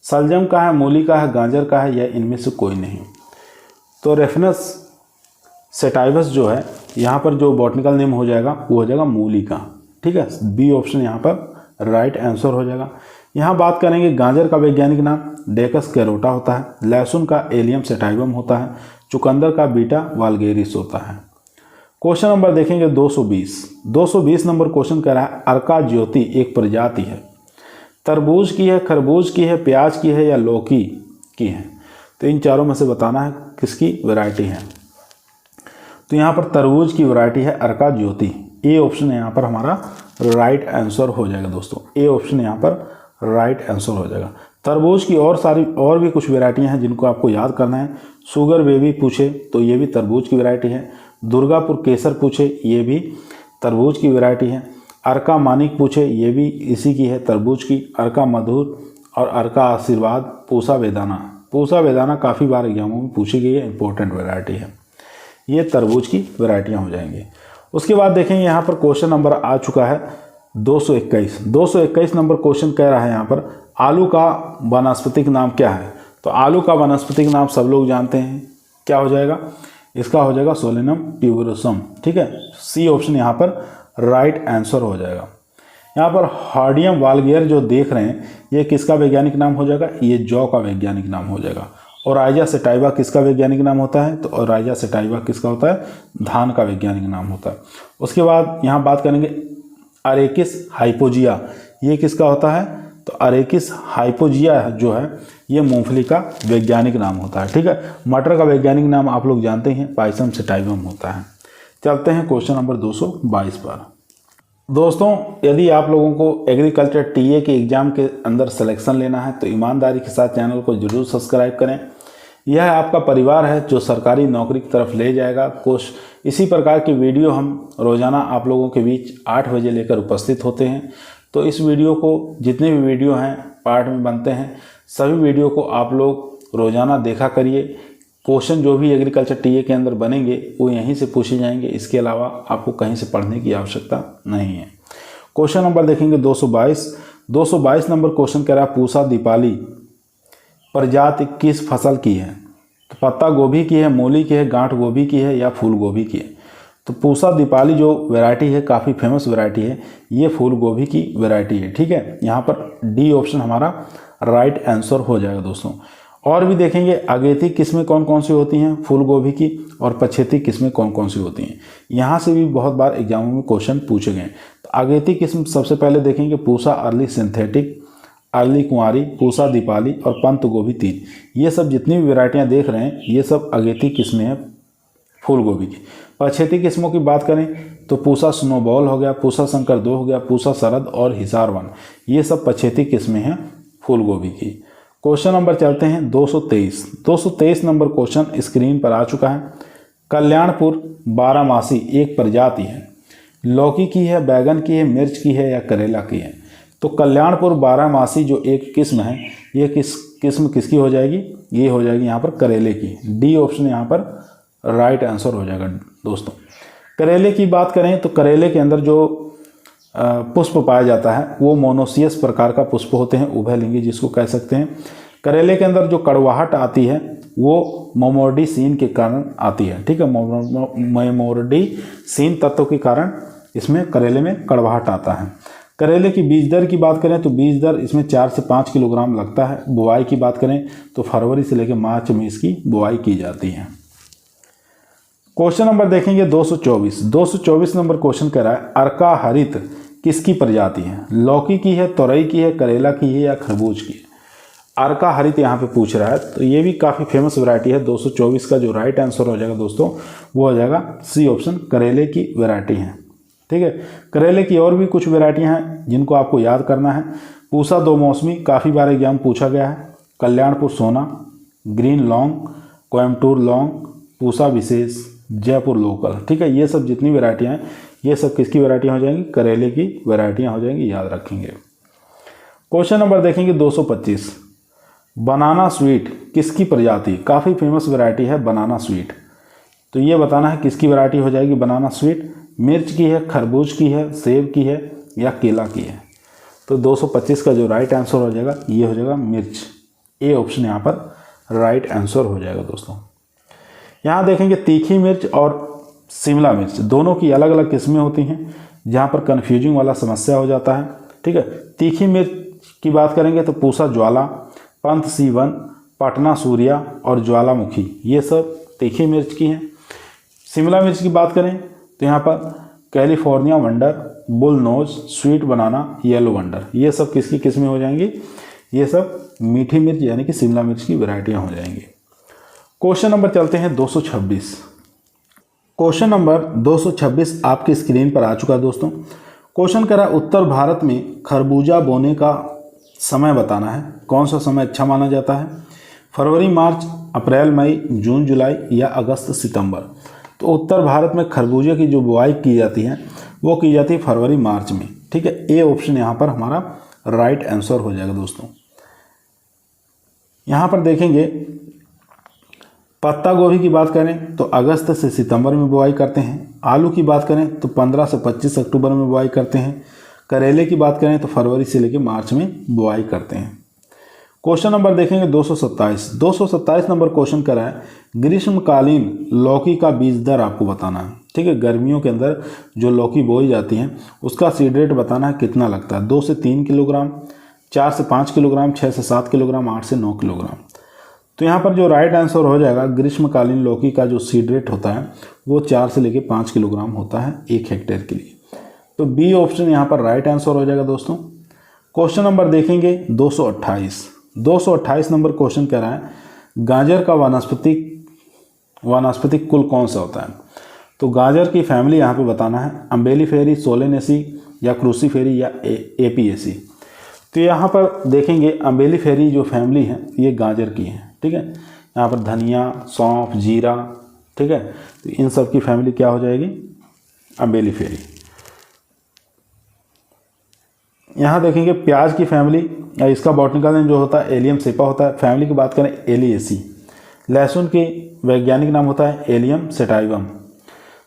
सलजम का है, मूली का है, गाजर का है या इनमें से कोई नहीं? तो रेफनस सेटाइवस जो है यहाँ पर जो बॉटनिकल नेम हो जाएगा वो हो जाएगा मूली का, ठीक है। बी ऑप्शन यहाँ पर राइट आंसर हो जाएगा। यहाँ बात करेंगे गाजर का वैज्ञानिक नाम डेकस कैरोटा होता है। लहसुन का एलियम सेटाइवम होता है। चुकंदर का बीटा वाल्गेरिस होता है। क्वेश्चन नंबर देखेंगे 220 नंबर क्वेश्चन कह रहा है अर्का ज्योति एक प्रजाति है, तरबूज की है, खरबूज की है, प्याज की है या लौकी की है? तो इन चारों में से बताना है किसकी वैरायटी है। तो यहाँ पर तरबूज की वैरायटी है अर्का ज्योति। ए ऑप्शन यहाँ पर हमारा राइट आंसर हो जाएगा दोस्तों। ए ऑप्शन यहाँ पर राइट आंसर हो जाएगा। तरबूज की और भी कुछ वैरायटियाँ हैं जिनको आपको याद करना है। शुगर बेबी पूछे तो ये भी तरबूज की वैरायटी है। दुर्गापुर केसर पूछे ये भी तरबूज की वैरायटी है। अर्का मानिक पूछे ये भी इसी की है, तरबूज की। अर्का मधुर और अर्का आशीर्वाद, पूसा वेदाना काफ़ी बार एग्जामों में पूछी गई है, इंपॉर्टेंट वैरायटी है। ये तरबूज की वैरायटियाँ हो जाएंगी। उसके बाद देखेंगे यहाँ पर क्वेश्चन नंबर आ चुका है 221 नंबर क्वेश्चन कह रहा है यहाँ पर आलू का वानस्पतिक नाम क्या है? तो आलू का वानस्पतिक नाम सब लोग जानते हैं, क्या हो जाएगा? इसका हो जाएगा सोलेनम ट्यूबरोसम, ठीक है। सी ऑप्शन यहाँ पर राइट आंसर हो जाएगा। यहाँ पर हार्डियम वाल्गेर जो देख रहे हैं ये किसका वैज्ञानिक नाम हो जाएगा? ये जौ का वैज्ञानिक नाम हो जाएगा। और राइजा सेटाइवा किसका वैज्ञानिक नाम होता है? तो राइजा सेटाइवा किसका होता है? धान का वैज्ञानिक नाम होता है। उसके बाद यहाँ बात करेंगे अरेकिस हाइपोजिया, ये किसका होता है? तो अरेकिस हाइपोजिया जो है ये मूंगफली का वैज्ञानिक नाम होता है, ठीक है। मटर का वैज्ञानिक नाम आप लोग जानते हैं, पाइसम सेटाइवम होता है। चलते हैं क्वेश्चन नंबर 222 पर। दोस्तों यदि आप लोगों को एग्रीकल्चर टीए के एग्ज़ाम के अंदर सिलेक्शन लेना है तो ईमानदारी के साथ चैनल को जरूर सब्सक्राइब करें। यह आपका परिवार है जो सरकारी नौकरी की तरफ ले जाएगा। कुछ इसी प्रकार की वीडियो हम रोज़ाना आप लोगों के बीच 8 बजे लेकर उपस्थित होते हैं। तो इस वीडियो को, जितने भी वीडियो हैं पार्ट में बनते हैं, सभी वीडियो को आप लोग रोज़ाना देखा करिए। क्वेश्चन जो भी एग्रीकल्चर टीए के अंदर बनेंगे वो यहीं से पूछे जाएंगे, इसके अलावा आपको कहीं से पढ़ने की आवश्यकता नहीं है। क्वेश्चन नंबर देखेंगे 222 नंबर क्वेश्चन कह रहा है पूसा दीपाली प्रजाति किस फसल की है? तो पत्ता गोभी की है, मूली की है, गांठ गोभी की है या फूल गोभी की है? तो पूसा दीपाली जो वैरायटी है काफ़ी फेमस वैरायटी है, ये फूल गोभी की वैरायटी है, ठीक है। यहाँ पर डी ऑप्शन हमारा राइट आंसर हो जाएगा दोस्तों। और भी देखेंगे अगेती किस्में कौन कौन सी होती हैं फूल गोभी की, और पछेती किस्में कौन कौन सी होती हैं। यहाँ से भी बहुत बार एग्जामों में क्वेश्चन पूछे गए। तो अगेती किस्म सबसे पहले देखेंगे पूसा अर्ली सिंथेटिक, अर्ली कुंवारी, पूसा दीपाली और पंत गोभी 3। ये सब जितनी भी वैरायटियाँ देख रहे हैं ये सब अगेती किस्में हैं फूल गोभी की। पछेती किस्मों की बात करें तो पूसा स्नोबॉल हो गया, पूसा शंकर 2 हो गया, पूसा शरद और हिसार 1, ये सब पछेती किस्में हैं फूल गोभी की। क्वेश्चन नंबर चलते हैं 223 नंबर क्वेश्चन स्क्रीन पर आ चुका है। कल्याणपुर बारहमासी एक प्रजाति है, लौकी की है, बैगन की है, मिर्च की है या करेला की है। तो कल्याणपुर बारहमासी जो एक किस्म है, ये किस्म किसकी हो जाएगी? ये हो जाएगी यहाँ पर करेले की। डी ऑप्शन यहाँ पर राइट आंसर हो जाएगा दोस्तों। करेले की बात करें तो करेले के अंदर जो पुष्प पाया जाता है वो मोनोसियस प्रकार का पुष्प होते हैं, उभयलिंगी जिसको कह सकते हैं। करेले के अंदर जो कड़वाहट आती है वो मोमोर्डिसीन के कारण आती है, ठीक है। मोमोर्डिसीन तत्व के कारण इसमें करेले में कड़वाहट आता है। करेले की बीज दर की बात करें तो बीज दर इसमें 4 से 5 किलोग्राम लगता है। बुआई की बात करें तो फरवरी से लेकर मार्च में इसकी बुआई की जाती है। क्वेश्चन नंबर देखेंगे 224 नंबर क्वेश्चन कह रहा है अर्का हरित किसकी प्रजाति है? लौकी की है, तोरई की है, करेला की है या खरबूज की है। अर्का हरित यहाँ पे पूछ रहा है, तो ये भी काफ़ी फेमस वैरायटी है। 224 का जो राइट आंसर हो जाएगा दोस्तों वो हो जाएगा सी ऑप्शन, करेले की वैरायटी है, ठीक है। करेले की और भी कुछ वैरायटियाँ हैं जिनको आपको याद करना है। पूसा 2 मौसमी काफ़ी बार एग्जाम पूछा गया है। कल्याणपुर सोना, ग्रीन लौंग, कोयम्बटूर लौंग, पूसा विशेष, जयपुर लोकल, ठीक है। ये सब जितनी वैरायटियाँ हैं ये सब किसकी वैरायटियाँ हो जाएंगी? करेले की वैरायटियाँ हो जाएंगी, याद रखेंगे। क्वेश्चन नंबर देखेंगे 225 बनाना स्वीट किसकी प्रजाति? काफ़ी फेमस वैरायटी है बनाना स्वीट, तो ये बताना है किसकी वैरायटी हो जाएगी बनाना स्वीट। मिर्च की है, खरबूज की है, सेब की है या केला की है। तो 225 का जो राइट आंसर हो जाएगा ये हो जाएगा मिर्च। ए ऑप्शन यहाँ पर राइट आंसर हो जाएगा दोस्तों। यहाँ देखेंगे तीखी मिर्च और शिमला मिर्च दोनों की अलग अलग किस्में होती हैं, जहाँ पर कन्फ्यूजिंग वाला समस्या हो जाता है, ठीक है। तीखी मिर्च की बात करेंगे तो पूसा ज्वाला, पंत C1, पटना सूर्या और ज्वालामुखी, ये सब तीखी मिर्च की हैं। शिमला मिर्च की बात करें तो यहाँ पर California wonder, bull nose, sweet banana, yellow wonder, ये सब किसकी किस्में हो जाएंगी? ये सब मीठी मिर्च यानी कि शिमला मिर्च की वैरायटियाँ हो जाएंगी। क्वेश्चन नंबर चलते हैं 226। क्वेश्चन नंबर 226 आपकी स्क्रीन पर आ चुका है दोस्तों। क्वेश्चन कह रहा है उत्तर भारत में खरबूजा बोने का समय बताना है। कौन सा समय अच्छा माना जाता है? फरवरी, मार्च, अप्रैल, मई, जून, जुलाई या अगस्त, सितंबर। तो उत्तर भारत में खरबूजे की जो बुआई की जाती है वो की जाती है फरवरी मार्च में, ठीक है। ए ऑप्शन यहाँ पर हमारा राइट आंसर हो जाएगा दोस्तों। यहाँ पर देखेंगे पत्ता गोभी की बात करें तो अगस्त से सितंबर में बुआई करते हैं। आलू की बात करें तो 15 से 25 अक्टूबर में बुआई करते हैं। करेले की बात करें तो फरवरी से लेकर मार्च में बुआई करते हैं। क्वेश्चन नंबर देखेंगे 227 नंबर क्वेश्चन कर रहा है ग्रीष्मकालीन लौकी का बीज दर आपको बताना है, ठीक है। गर्मियों के अंदर जो लौकी बोई जाती है उसका सीड रेट बताना है कितना लगता है। 2 से 3 किलोग्राम, 4 से 5 किलोग्राम, 6 से 7 किलोग्राम, 8 से 9 किलोग्राम। तो यहाँ पर जो राइट आंसर हो जाएगा ग्रीष्मकालीन लौकी का जो सीड रेट होता है वो 4 से लेकर 5 किलोग्राम होता है 1 हेक्टेयर के लिए। तो बी ऑप्शन यहाँ पर राइट आंसर हो जाएगा दोस्तों। क्वेश्चन नंबर देखेंगे 228 नंबर क्वेश्चन कह रहा है गाजर का वानस्पतिक कुल कौन सा होता है? तो गाजर की फैमिली यहाँ पे बताना है अम्बेलिफेरी, सोलेनेसी या क्रूसीफेरी या एपीएसी। तो यहाँ पर देखेंगे अम्बेलिफेरी जो फैमिली है ये गाजर की है, ठीक है। यहाँ पर धनिया, सौंफ, जीरा, ठीक है। तो इन सब की फैमिली क्या हो जाएगी? अम्बेलिफेरी। यहाँ देखेंगे प्याज की फैमिली या इसका बॉटनिकल नेम जो होता है एलियम सेपा होता है। फैमिली की बात करें एलिएसी। लहसुन की वैज्ञानिक नाम होता है एलियम सेटाइवम।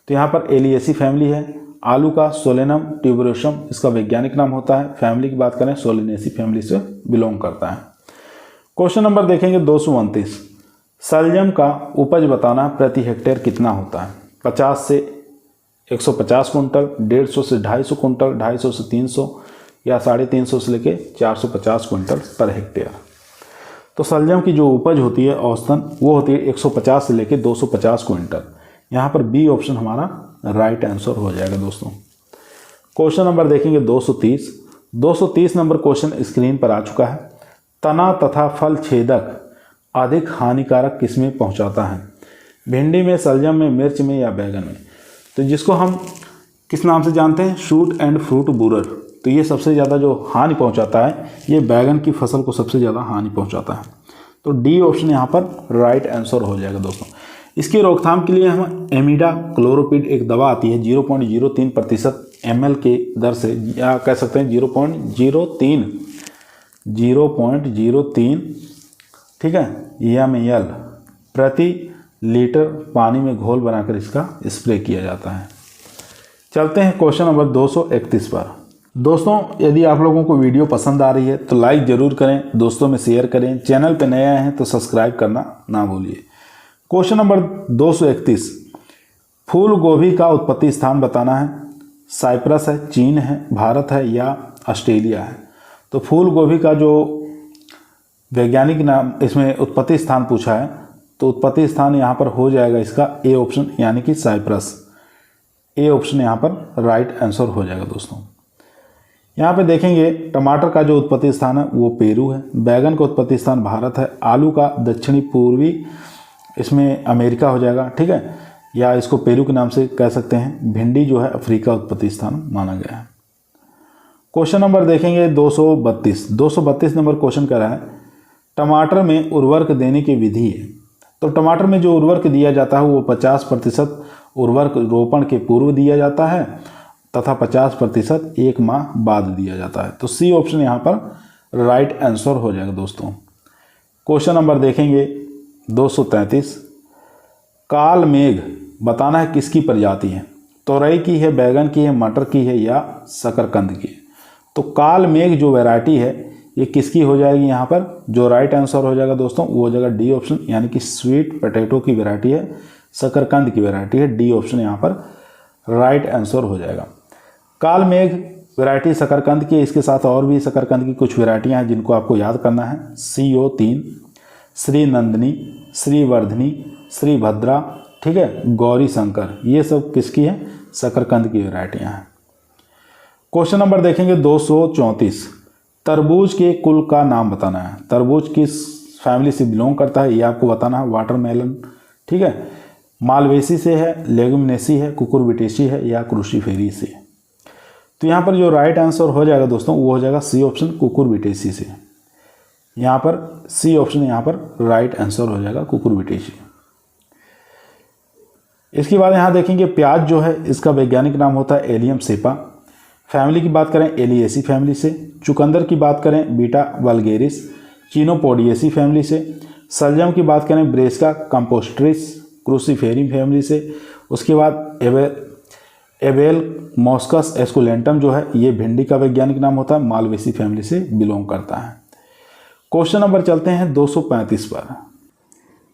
तो यहाँ पर एलिएसी फैमिली है। आलू का सोलेनम ट्यूबरोसम इसका वैज्ञानिक नाम होता है। फैमिली की बात करें सोलेनेसी फैमिली से बिलोंग करता है। क्वेश्चन नंबर देखेंगे 229 शलजम का उपज बताना प्रति हेक्टेयर कितना होता है? 50 से 150 कुंटल, 150 से 250 कुंटल, 250 से 300 या 350 से लेके 450 कुंटल पर हेक्टेयर। तो शलजम की जो उपज होती है औसतन वो होती है 150 से लेके 250 कुंटल। यहाँ पर बी ऑप्शन हमारा राइट आंसर हो जाएगा दोस्तों। क्वेश्चन नंबर देखेंगे 230 230 नंबर क्वेश्चन स्क्रीन पर आ चुका है। तना तथा फल छेदक अधिक हानिकारक किसमें पहुंचाता है? भिंडी में, सलजम में, मिर्च में या बैगन में? तो जिसको हम किस नाम से जानते हैं, शूट एंड फ्रूट बोरर। तो ये सबसे ज़्यादा जो हानि पहुंचाता है ये बैगन की फसल को सबसे ज़्यादा हानि पहुंचाता है। तो डी ऑप्शन यहाँ पर राइट आंसर हो जाएगा दोस्तों। इसकी रोकथाम के लिए हम एमिडा क्लोरोपिड एक दवा आती है 0.03% ml के दर से, या कह सकते हैं 0.03 ठीक है ml प्रति लीटर पानी में घोल बनाकर इसका स्प्रे किया जाता है। चलते हैं क्वेश्चन नंबर 231 पर। दोस्तों यदि आप लोगों को वीडियो पसंद आ रही है तो लाइक ज़रूर करें, दोस्तों में शेयर करें, चैनल पर नए आए हैं तो सब्सक्राइब करना ना भूलिए। क्वेश्चन नंबर 231, फूल गोभी का उत्पत्ति स्थान बताना है। साइप्रस है, चीन है, भारत है या ऑस्ट्रेलिया है? तो फूल गोभी का जो वैज्ञानिक नाम, इसमें उत्पत्ति स्थान पूछा है, तो उत्पत्ति स्थान यहाँ पर हो जाएगा इसका ए ऑप्शन यानी कि साइप्रस। ए ऑप्शन यहाँ पर राइट आंसर हो जाएगा दोस्तों। यहाँ पे देखेंगे टमाटर का जो उत्पत्ति स्थान है वो पेरू है, बैगन का उत्पत्ति स्थान भारत है, आलू का दक्षिणी पूर्वी इसमें अमेरिका हो जाएगा, ठीक है, या इसको पेरू के नाम से कह सकते हैं। भिंडी जो है अफ्रीका उत्पत्ति स्थान माना गया है। क्वेश्चन नंबर देखेंगे 232 नंबर क्वेश्चन कह रहा है टमाटर में उर्वरक देने की विधि है। तो टमाटर में जो उर्वरक दिया जाता है वो 50% उर्वरक रोपण के पूर्व दिया जाता है तथा 50% एक माह बाद दिया जाता है। तो सी ऑप्शन यहाँ पर राइट आंसर हो जाएगा दोस्तों। क्वेश्चन नंबर देखेंगे 233, काल मेघ बताना है किसकी प्रजाति है? तोरई की है, बैगन की है, मटर की है या शकरकंद की है? तो काल मेघ जो वैरायटी है ये किसकी हो जाएगी? यहाँ पर जो राइट आंसर हो जाएगा दोस्तों वो हो जाएगा डी ऑप्शन यानी कि स्वीट पोटैटो की वैरायटी है, शकरकंद की वैरायटी है। डी ऑप्शन यहाँ पर राइट आंसर हो जाएगा। काल मेघ वैरायटी शकरकंद की, इसके साथ और भी शकरकंद की कुछ वैरायटियाँ हैं जिनको आपको याद करना है। CO3, श्री नंदिनी, श्रीवर्धनी, श्रीभद्रा, ठीक है, गौरी शंकर, ये सब किसकी है? शकरकंद की वैरायटियाँ हैं। क्वेश्चन नंबर देखेंगे 234, तरबूज के कुल का नाम बताना है। तरबूज किस फैमिली से बिलोंग करता है ये आपको बताना है। वाटरमेलन, ठीक है, मालवेसी से है, लेगुमिनेसी है, कुकुरबिटेसी है या क्रूसीफेरी से? तो यहाँ पर जो राइट आंसर हो जाएगा दोस्तों वो हो जाएगा सी ऑप्शन कुकुरबिटेसी से। यहाँ पर सी ऑप्शन यहाँ पर राइट आंसर हो जाएगा कुकुरबिटेसी। इसके बाद यहाँ देखेंगे प्याज जो है इसका वैज्ञानिक नाम होता है एलियम सेपा। फैमिली की बात करें एलिएसी फैमिली से। चुकंदर की बात करें बीटा वल्गेरिस, चिनोपोडिएसी फैमिली से। सलजम की बात करें ब्रेस्का कंपोस्ट्रिस क्रूसीफेरी फैमिली से। उसके बाद एबेल मॉस्कस एस्कुलेंटम जो है ये भिंडी का वैज्ञानिक नाम होता है, मालवेसी फैमिली से बिलोंग करता है। क्वेश्चन नंबर चलते हैं 235 पर।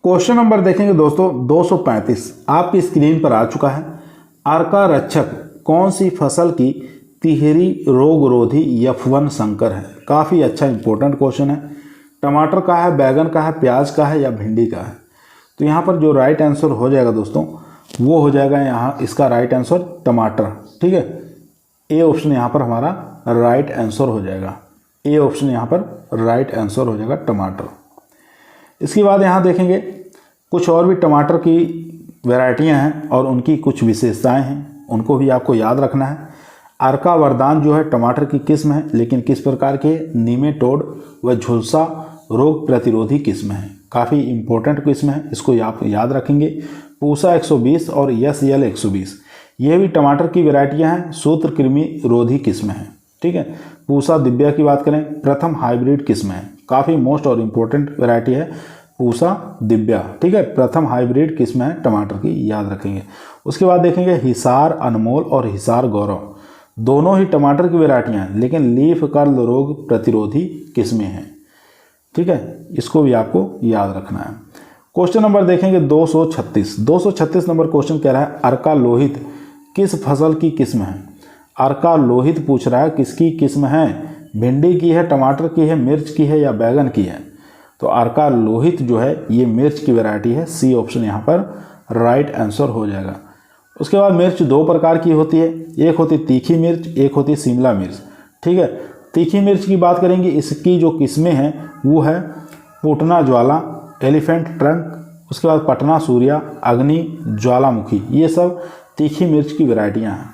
क्वेश्चन नंबर देखेंगे दोस्तों 235 आपकी स्क्रीन पर आ चुका है। अर्का रक्षक कौन सी फसल की तिहरी रोगरोधी F1 संकर है? काफ़ी अच्छा इंपॉर्टेंट क्वेश्चन है। टमाटर का है, बैगन का है, प्याज का है या भिंडी का है? तो यहाँ पर जो राइट आंसर हो जाएगा दोस्तों वो हो जाएगा यहाँ इसका राइट आंसर टमाटर, ठीक है। ए ऑप्शन यहाँ पर हमारा राइट आंसर हो जाएगा। ए ऑप्शन यहाँ पर राइट आंसर हो जाएगा टमाटर। इसके बाद यहाँ देखेंगे कुछ और भी टमाटर की वैरायटियाँ हैं और उनकी कुछ विशेषताएं हैं, उनको भी आपको याद रखना है। अर्का वरदान जो है टमाटर की किस्म है, लेकिन किस प्रकार के? नीमेटोड व झुलसा रोग प्रतिरोधी किस्म है। काफ़ी इंपॉर्टेंट किस्म है, इसको आप याद रखेंगे। पूसा 120 और SL 120 ये भी टमाटर की वैरायटियाँ हैं, सूत्रकृमि रोधी किस्म है, ठीक है। पूसा दिव्या की बात करें प्रथम हाइब्रिड किस्म है, काफ़ी मोस्ट और इम्पोर्टेंट वैरायटी है पूसा दिव्या, ठीक है, प्रथम हाइब्रिड किस्म है टमाटर की, याद रखेंगे। उसके बाद देखेंगे हिसार अनमोल और हिसार गौरव, दोनों ही टमाटर की वैरायटियाँ हैं लेकिन लीफ कर्ल रोग प्रतिरोधी किस्में हैं, ठीक है, इसको भी आपको याद रखना है। क्वेश्चन नंबर देखेंगे 236 नंबर क्वेश्चन कह रहा है अर्का लोहित किस फसल की किस्म है? अर्का लोहित पूछ रहा है किसकी किस्म है? भिंडी की है, टमाटर की है, मिर्च की है या बैगन की है? तो अर्का लोहित जो है ये मिर्च की वैरायटी है। सी ऑप्शन यहाँ पर राइट आंसर हो जाएगा। उसके बाद मिर्च दो प्रकार की होती है, एक होती तीखी मिर्च, एक होती शिमला मिर्च, ठीक है। तीखी मिर्च की बात करेंगे, इसकी जो किस्में हैं वो है पुटना ज्वाला, एलिफेंट ट्रंक, उसके बाद पटना सूर्या, अग्नि, ज्वालामुखी, ये सब तीखी मिर्च की वैरायटियां हैं।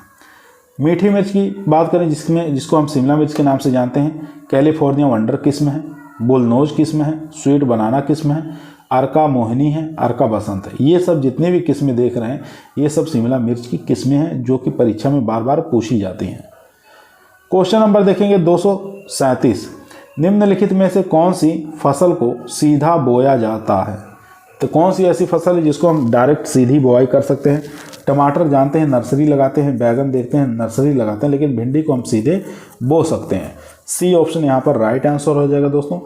मीठी मिर्च की बात करें जिसको हम शिमला मिर्च के नाम से जानते हैं, कैलिफोर्निया वंडर किस्म है, बुलनोज किस्म है, स्वीट बनाना किस्म है, अर्का मोहिनी है, अर्का बसंत है। ये सब जितने भी किस्में देख रहे हैं ये सब शिमला मिर्च की किस्में हैं जो कि परीक्षा में बार बार पूछी जाती हैं। क्वेश्चन नंबर देखेंगे 237, निम्नलिखित में से कौन सी फसल को सीधा बोया जाता है? तो कौन सी ऐसी फसल है जिसको हम डायरेक्ट सीधी बुआई कर सकते हैं? टमाटर जानते हैं नर्सरी लगाते हैं, बैगन देखते हैं नर्सरी लगाते हैं, लेकिन भिंडी को हम सीधे बो सकते हैं। सी ऑप्शन यहाँ पर राइट आंसर हो जाएगा दोस्तों।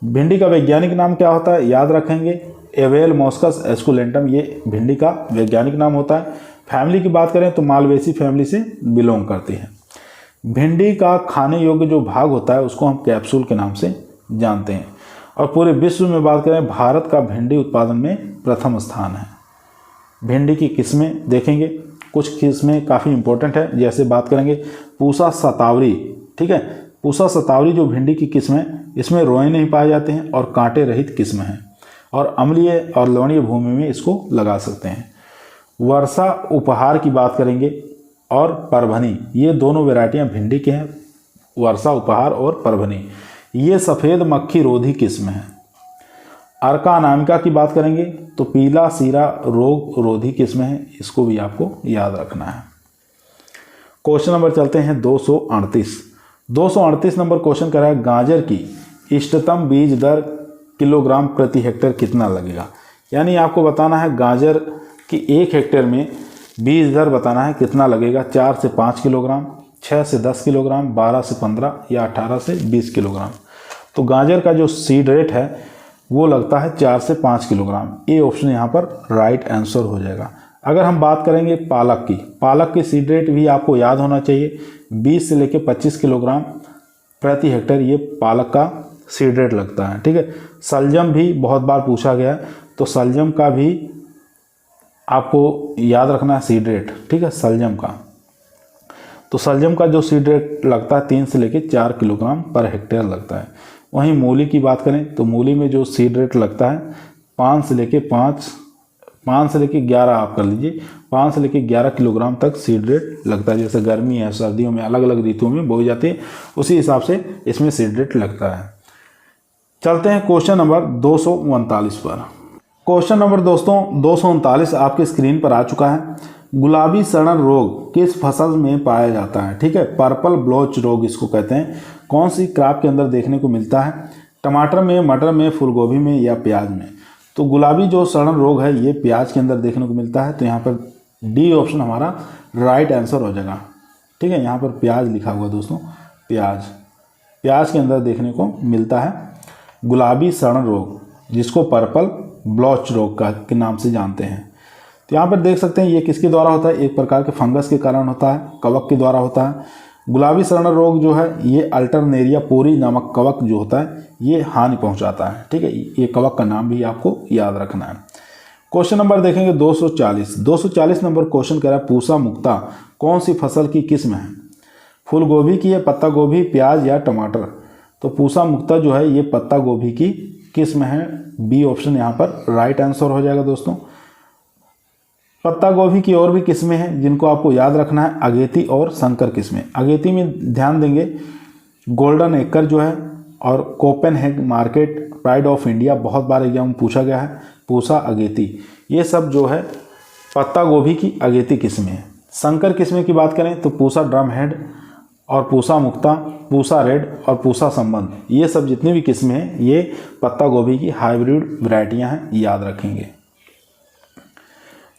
भिंडी का वैज्ञानिक नाम क्या होता है? याद रखेंगे एवेल मोस्कस एस्कुलेंटम, ये भिंडी का वैज्ञानिक नाम होता है। फैमिली की बात करें तो मालवेसी फैमिली से बिलोंग करती है। भिंडी का खाने योग्य जो भाग होता है उसको हम कैप्सूल के नाम से जानते हैं। और पूरे विश्व में बात करें भारत का भिंडी उत्पादन में प्रथम स्थान है। भिंडी की किस्में देखेंगे, कुछ किस्में काफ़ी इंपॉर्टेंट है, जैसे बात करेंगे पूसा सतावरी, ठीक है। पूसा सतावरी जो भिंडी की किस्म है इसमें रोए नहीं पाए जाते हैं और कांटे रहित किस्म है और अम्लीय और लवणीय भूमि में इसको लगा सकते हैं। वर्षा उपहार की बात करेंगे और परभनी, ये दोनों वैरायटियां भिंडी के हैं, वर्षा उपहार और परभनी। ये सफ़ेद मक्खी रोधी किस्म है। अर्का अनामिका की बात करेंगे तो पीला सीरा रोग रोधी किस्म है, इसको भी आपको याद रखना है। क्वेश्चन नंबर चलते हैं 238 नंबर क्वेश्चन कर रहा है गाजर की इष्टतम बीज दर किलोग्राम प्रति हेक्टेयर कितना लगेगा? यानी आपको बताना है गाजर की 1 हेक्टेयर में बीज दर बताना है कितना लगेगा। 4 से 5 किलोग्राम, 6 से 10 किलोग्राम, 12 से 15 या 18 से 20 किलोग्राम। तो गाजर का जो सीड रेट है वो लगता है 4 से 5 किलोग्राम। ए ऑप्शन यहाँ पर राइट आंसर हो जाएगा। अगर हम बात करेंगे पालक की सीड रेट भी आपको याद होना चाहिए, 20 से लेकर 25 किलोग्राम प्रति हेक्टेयर ये पालक का सीड रेट लगता है, ठीक है। सलजम भी बहुत बार पूछा गया है, तो सलजम का भी आपको याद रखना है सीड रेट, ठीक है। सलजम का जो सीड रेट लगता है 3 से लेकर 4 किलोग्राम पर हेक्टेयर लगता है। वहीं मूली की बात करें तो मूली में जो सीड रेट लगता है 5 से लेकर 11 आप कर लीजिए, 5 से लेकर 11 किलोग्राम तक सीड रेट लगता है। जैसे गर्मी है सर्दियों में अलग अलग ऋतुओं में बोई जाती है, उसी हिसाब से इसमें सीड रेट लगता है। चलते हैं क्वेश्चन नंबर 239 पर। क्वेश्चन नंबर दोस्तों 239 आपके स्क्रीन पर आ चुका है। गुलाबी सड़न रोग किस फसल में पाया जाता है? ठीक है, पर्पल ब्लॉच रोग इसको कहते हैं। कौन सी क्रॉप के अंदर देखने को मिलता है? टमाटर में, मटर में, फूलगोभी में या प्याज में? तो गुलाबी जो सड़न रोग है ये प्याज के अंदर देखने को मिलता है, तो यहाँ पर डी ऑप्शन हमारा राइट आंसर हो जाएगा, ठीक है। यहाँ पर प्याज लिखा हुआ दोस्तों, प्याज के अंदर देखने को मिलता है गुलाबी सड़न रोग, जिसको पर्पल ब्लॉच रोग के नाम से जानते हैं। तो यहाँ पर देख सकते हैं ये किसके द्वारा होता है? एक प्रकार के फंगस के कारण होता है, कवक के द्वारा होता है। गुलाबी सड़न रोग जो है ये अल्टरनेरिया पोरी नामक कवक जो होता है ये हानि पहुंचाता है, ठीक है। ये कवक का नाम भी आपको याद रखना है। क्वेश्चन नंबर देखेंगे 240 नंबर क्वेश्चन कह रहा है पूसा मुक्ता कौन सी फसल की किस्म है? फूल गोभी की है, पत्ता गोभी, प्याज या टमाटर? तो पूसा मुक्ता जो है ये पत्ता गोभी की किस्म है। बी ऑप्शन यहाँ पर राइट आंसर हो जाएगा दोस्तों। पत्ता गोभी की और भी किस्में हैं जिनको आपको याद रखना है, अगेती और संकर किस्में। अगेती में ध्यान देंगे गोल्डन एकर जो है और कोपेनहेग मार्केट, प्राइड ऑफ इंडिया, बहुत बार एग्जाम में पूछा गया है, पूसा अगेती, ये सब जो है पत्ता गोभी की अगेती किस्में हैं। संकर किस्में की बात करें तो पूसा ड्रम हेड और पूसा मुक्ता, पूसा रेड और पूसा संबंध, ये सब जितनी भी किस्में हैं ये पत्ता गोभी की हाइब्रिड वैरायटियां हैं, याद रखेंगे।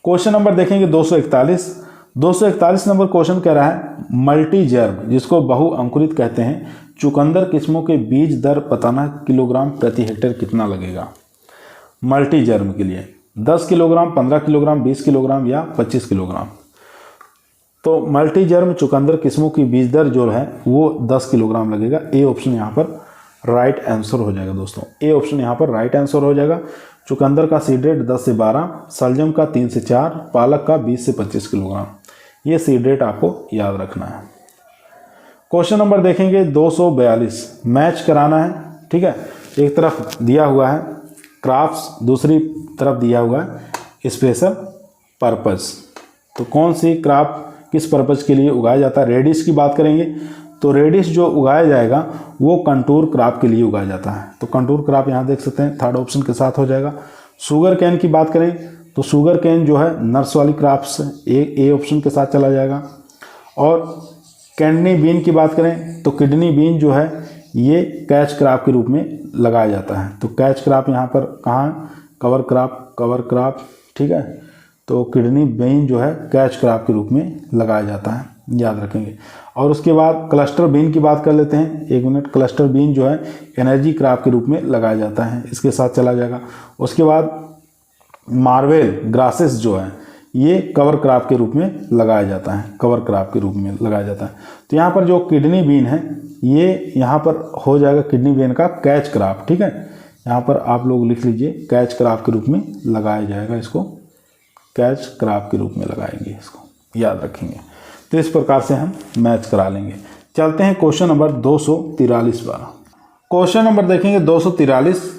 क्वेश्चन नंबर देखेंगे 241 नंबर क्वेश्चन कह रहा है मल्टी जर्म, जिसको बहु अंकुरित कहते हैं, चुकंदर किस्मों के बीज दर बताना किलोग्राम प्रति हेक्टेयर कितना लगेगा? मल्टी जर्म के लिए 10 किलोग्राम, 15 किलोग्राम, 20 किलोग्राम या 25 किलोग्राम? तो मल्टी जर्म चुकंदर किस्मों की बीज दर जो है वो 10 किलोग्राम लगेगा। ए ऑप्शन यहाँ पर राइट आंसर हो जाएगा दोस्तों। ए ऑप्शन यहाँ पर राइट आंसर हो जाएगा। चुकंदर का सीड रेट 10 से 12, सलजम का 3 से 4, पालक का 20 से 25 किलोग्राम। ये सीड रेट आपको याद रखना है। क्वेश्चन नंबर देखेंगे 242, मैच कराना है। ठीक है, एक तरफ दिया हुआ है क्रॉप्स, दूसरी तरफ दिया हुआ है स्पेशल पर्पस। तो कौन सी क्रॉप किस पर्पस के लिए उगाया जाता है? रेडिश की बात करेंगे तो रेडिश जो उगाया जाएगा वो कंटूर क्रॉप के लिए उगाया जाता है। तो कंटूर क्रॉप यहाँ देख सकते हैं थर्ड ऑप्शन के साथ हो जाएगा। शुगर कैन की बात करें तो शुगर कैन जो है नर्स वाली क्रॉप्स ए ऑप्शन के साथ चला जाएगा। और किडनी बीन की बात करें तो किडनी बीन जो है ये कैच क्रॉप के रूप में लगाया जाता है। तो कैच क्रॉप यहाँ पर कहाँ? Cover crop. ठीक है, तो किडनी बीन जो है कैच क्रॉप के रूप में लगाया जाता है, याद रखेंगे। और उसके बाद क्लस्टर बीन की बात कर लेते हैं, 1 मिनट। क्लस्टर बीन जो है एनर्जी क्रॉप के रूप में लगाया जाता है, इसके साथ चला जाएगा। उसके बाद मार्वेल ग्रासेस जो है ये कवर क्रॉप के रूप में लगाया जाता है, कवर क्रॉप के रूप में लगाया जाता है। तो यहाँ पर जो किडनी बीन है ये यहाँ पर हो जाएगा किडनी बीन का कैच क्रॉप। ठीक है, यहाँ पर आप लोग लिख लीजिए कैच क्रॉप के रूप में लगाया जाएगा, इसको कैच क्रॉप के रूप में लगाएंगे, इसको याद रखेंगे। तो इस प्रकार से हम मैच करा लेंगे। चलते हैं क्वेश्चन नंबर 243 पर। क्वेश्चन नंबर देखेंगे 243,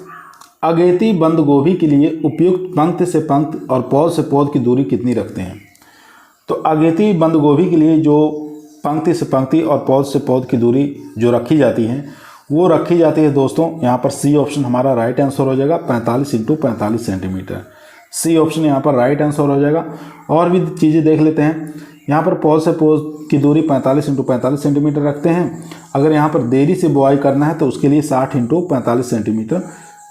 अगेती बंद गोभी के लिए उपयुक्त पंक्ति से पंक्ति और पौध से पौध की दूरी कितनी रखते हैं? तो अगेती बंद गोभी के लिए जो पंक्ति से पंक्ति और पौध से पौध की दूरी जो रखी जाती है वो रखी जाती है दोस्तों, यहाँ पर सी ऑप्शन हमारा राइट आंसर हो जाएगा, 45 × 45 सेंटीमीटर। सी ऑप्शन यहाँ पर राइट आंसर हो जाएगा। और भी चीज़ें देख लेते हैं, यहाँ पर पौध से पौध की दूरी 45 × 45 सेंटीमीटर रखते हैं। अगर यहाँ पर देरी से बुआई करना है तो उसके लिए 60 × 45 सेंटीमीटर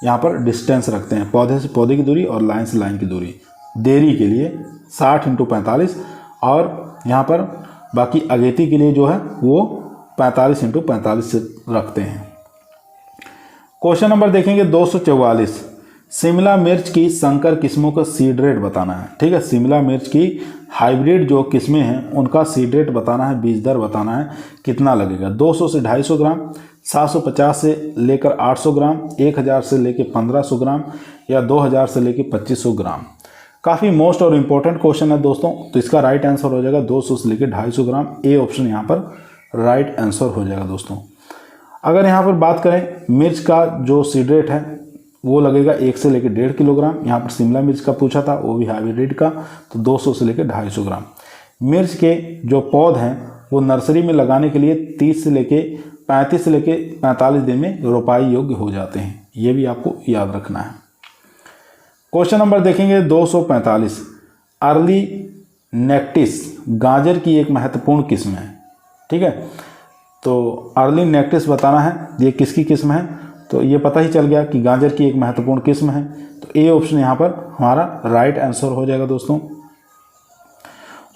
यहाँ पर डिस्टेंस रखते हैं, पौधे से पौधे की दूरी और लाइन से लाइन की दूरी। देरी के लिए 60 × 45 और यहाँ पर बाकी अगेती के लिए जो है वो 45 × 45 से रखते हैं। क्वेश्चन नंबर देखेंगे 244, शिमला मिर्च की संकर किस्मों का सीड रेट बताना है। ठीक है, शिमला मिर्च की हाइब्रिड जो किस्में हैं उनका सीड रेट बताना है, बीज दर बताना है, कितना लगेगा? 200 से 250 ग्राम, 750 से लेकर 800 ग्राम, 1000 से लेकर 1500 ग्राम या 2000 से लेकर 2500 ग्राम। काफ़ी मोस्ट और इम्पोर्टेंट क्वेश्चन है दोस्तों। तो इसका राइट आंसर हो जाएगा 200 से लेकर 250 ग्राम। ए ऑप्शन यहाँ पर राइट आंसर हो जाएगा दोस्तों। अगर यहाँ पर बात करें मिर्च का जो सीड रेट है वो लगेगा 1 से लेकर 1.5 किलोग्राम। यहाँ पर शिमला मिर्च का पूछा था, वो भी हाइब्रिड का, तो 200 से लेकर 250 ग्राम। मिर्च के जो पौध हैं वो नर्सरी में लगाने के लिए 30 से लेकर 35 से लेकर 45 दिन में रोपाई योग्य हो जाते हैं, ये भी आपको याद रखना है। क्वेश्चन नंबर देखेंगे 245, अर्ली नेक्टिस गाजर की एक महत्वपूर्ण किस्म है। ठीक है, तो अर्ली नेक्टिस बताना है ये किसकी किस्म है, तो ये पता ही चल गया कि गाजर की एक महत्वपूर्ण किस्म है। तो ए ऑप्शन यहाँ पर हमारा राइट आंसर हो जाएगा दोस्तों।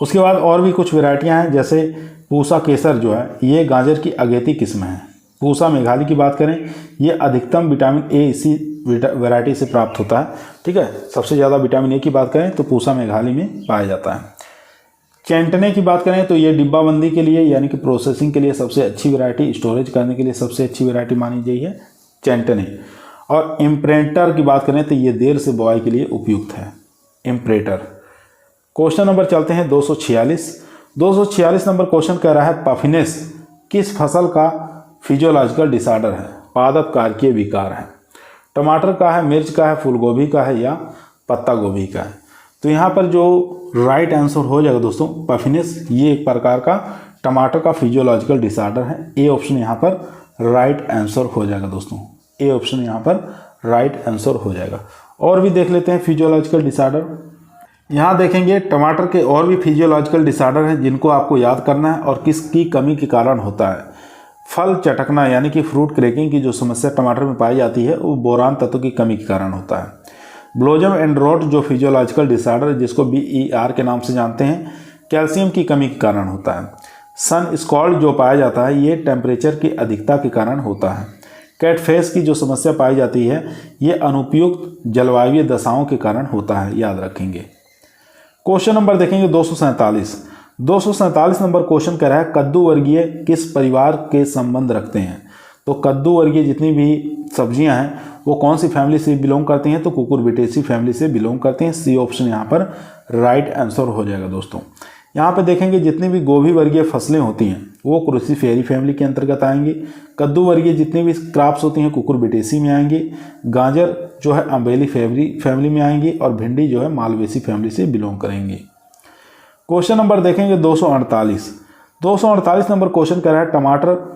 उसके बाद और भी कुछ वैरायटियाँ हैं, जैसे पूसा केसर जो है ये गाजर की अगेती किस्म है। पूसा मेघाली की बात करें, ये अधिकतम विटामिन ए इसी वैरायटी से प्राप्त होता है। ठीक है, सबसे ज़्यादा विटामिन ए की बात करें तो पूसा मेघाली में पाया जाता है। चैंटने की बात करें तो ये डिब्बाबंदी के लिए यानी कि प्रोसेसिंग के लिए सबसे अच्छी वैरायटी, स्टोरेज करने के लिए सबसे अच्छी वैरायटी मानी गई है चैंटने। और इम्प्रेंटर की बात करें तो ये देर से बुआई के लिए उपयुक्त है, इम्प्रेटर। क्वेश्चन नंबर चलते हैं 246 नंबर क्वेश्चन कह रहा है पफिनेस किस फसल का फिजियोलॉजिकल डिसऑर्डर है, पादप कार्य विकार है? टमाटर का है, मिर्च का है, फूल गोभी का है या पत्ता गोभी का है? तो यहाँ पर जो राइट आंसर हो जाएगा दोस्तों पफिनेस, ये एक प्रकार का टमाटर का फिजियोलॉजिकल डिसऑर्डर है। ए ऑप्शन यहाँ पर राइट आंसर हो जाएगा दोस्तों, ए ऑप्शन यहाँ पर राइट आंसर हो जाएगा। और भी देख लेते हैं फिजियोलॉजिकल डिसऑर्डर। यहाँ देखेंगे टमाटर के और भी फिजियोलॉजिकल डिसऑर्डर हैं जिनको आपको याद करना है और किसकी कमी के कारण होता है। फल चटकना यानी कि फ्रूट क्रैकिंग की जो समस्या टमाटर में पाई जाती है वो बोरान तत्व की कमी के कारण होता है। ब्लोजम एंड रोट जो फिजियोलॉजिकल डिसऑर्डर है जिसको BER के नाम से जानते हैं, कैल्शियम की कमी के कारण होता है। सन स्कॉल्ड जो पाया जाता है ये टेम्परेचर की अधिकता के कारण होता है। कैटफेस की जो समस्या पाई जाती है ये अनुपयुक्त जलवायु दशाओं के कारण होता है, याद रखेंगे। क्वेश्चन नंबर देखेंगे 247 नंबर क्वेश्चन कह रहा है कद्दू वर्गीय किस परिवार के संबंध रखते हैं? तो कद्दू वर्गीय जितनी भी सब्जियां हैं वो कौन सी फैमिली से बिलोंग करती हैं? तो कुकुरबिटेसी फैमिली से बिलोंग करती हैं। सी ऑप्शन यहाँ पर राइट आंसर हो जाएगा दोस्तों। यहाँ पे देखेंगे जितनी भी गोभी वर्गीय फसलें होती हैं वो क्रूसीफेरी फैमिली के अंतर्गत आएंगी। कद्दू वर्गीय जितनी भी क्रॉप्स होती हैं कुकुरबिटेसी में आएंगी। गाजर जो है अम्बेली फैमिली में आएंगी और भिंडी जो है मालवेसी फैमिली से बिलोंग करेंगी। क्वेश्चन नंबर देखेंगे 248 नंबर क्वेश्चन कह रहा है टमाटर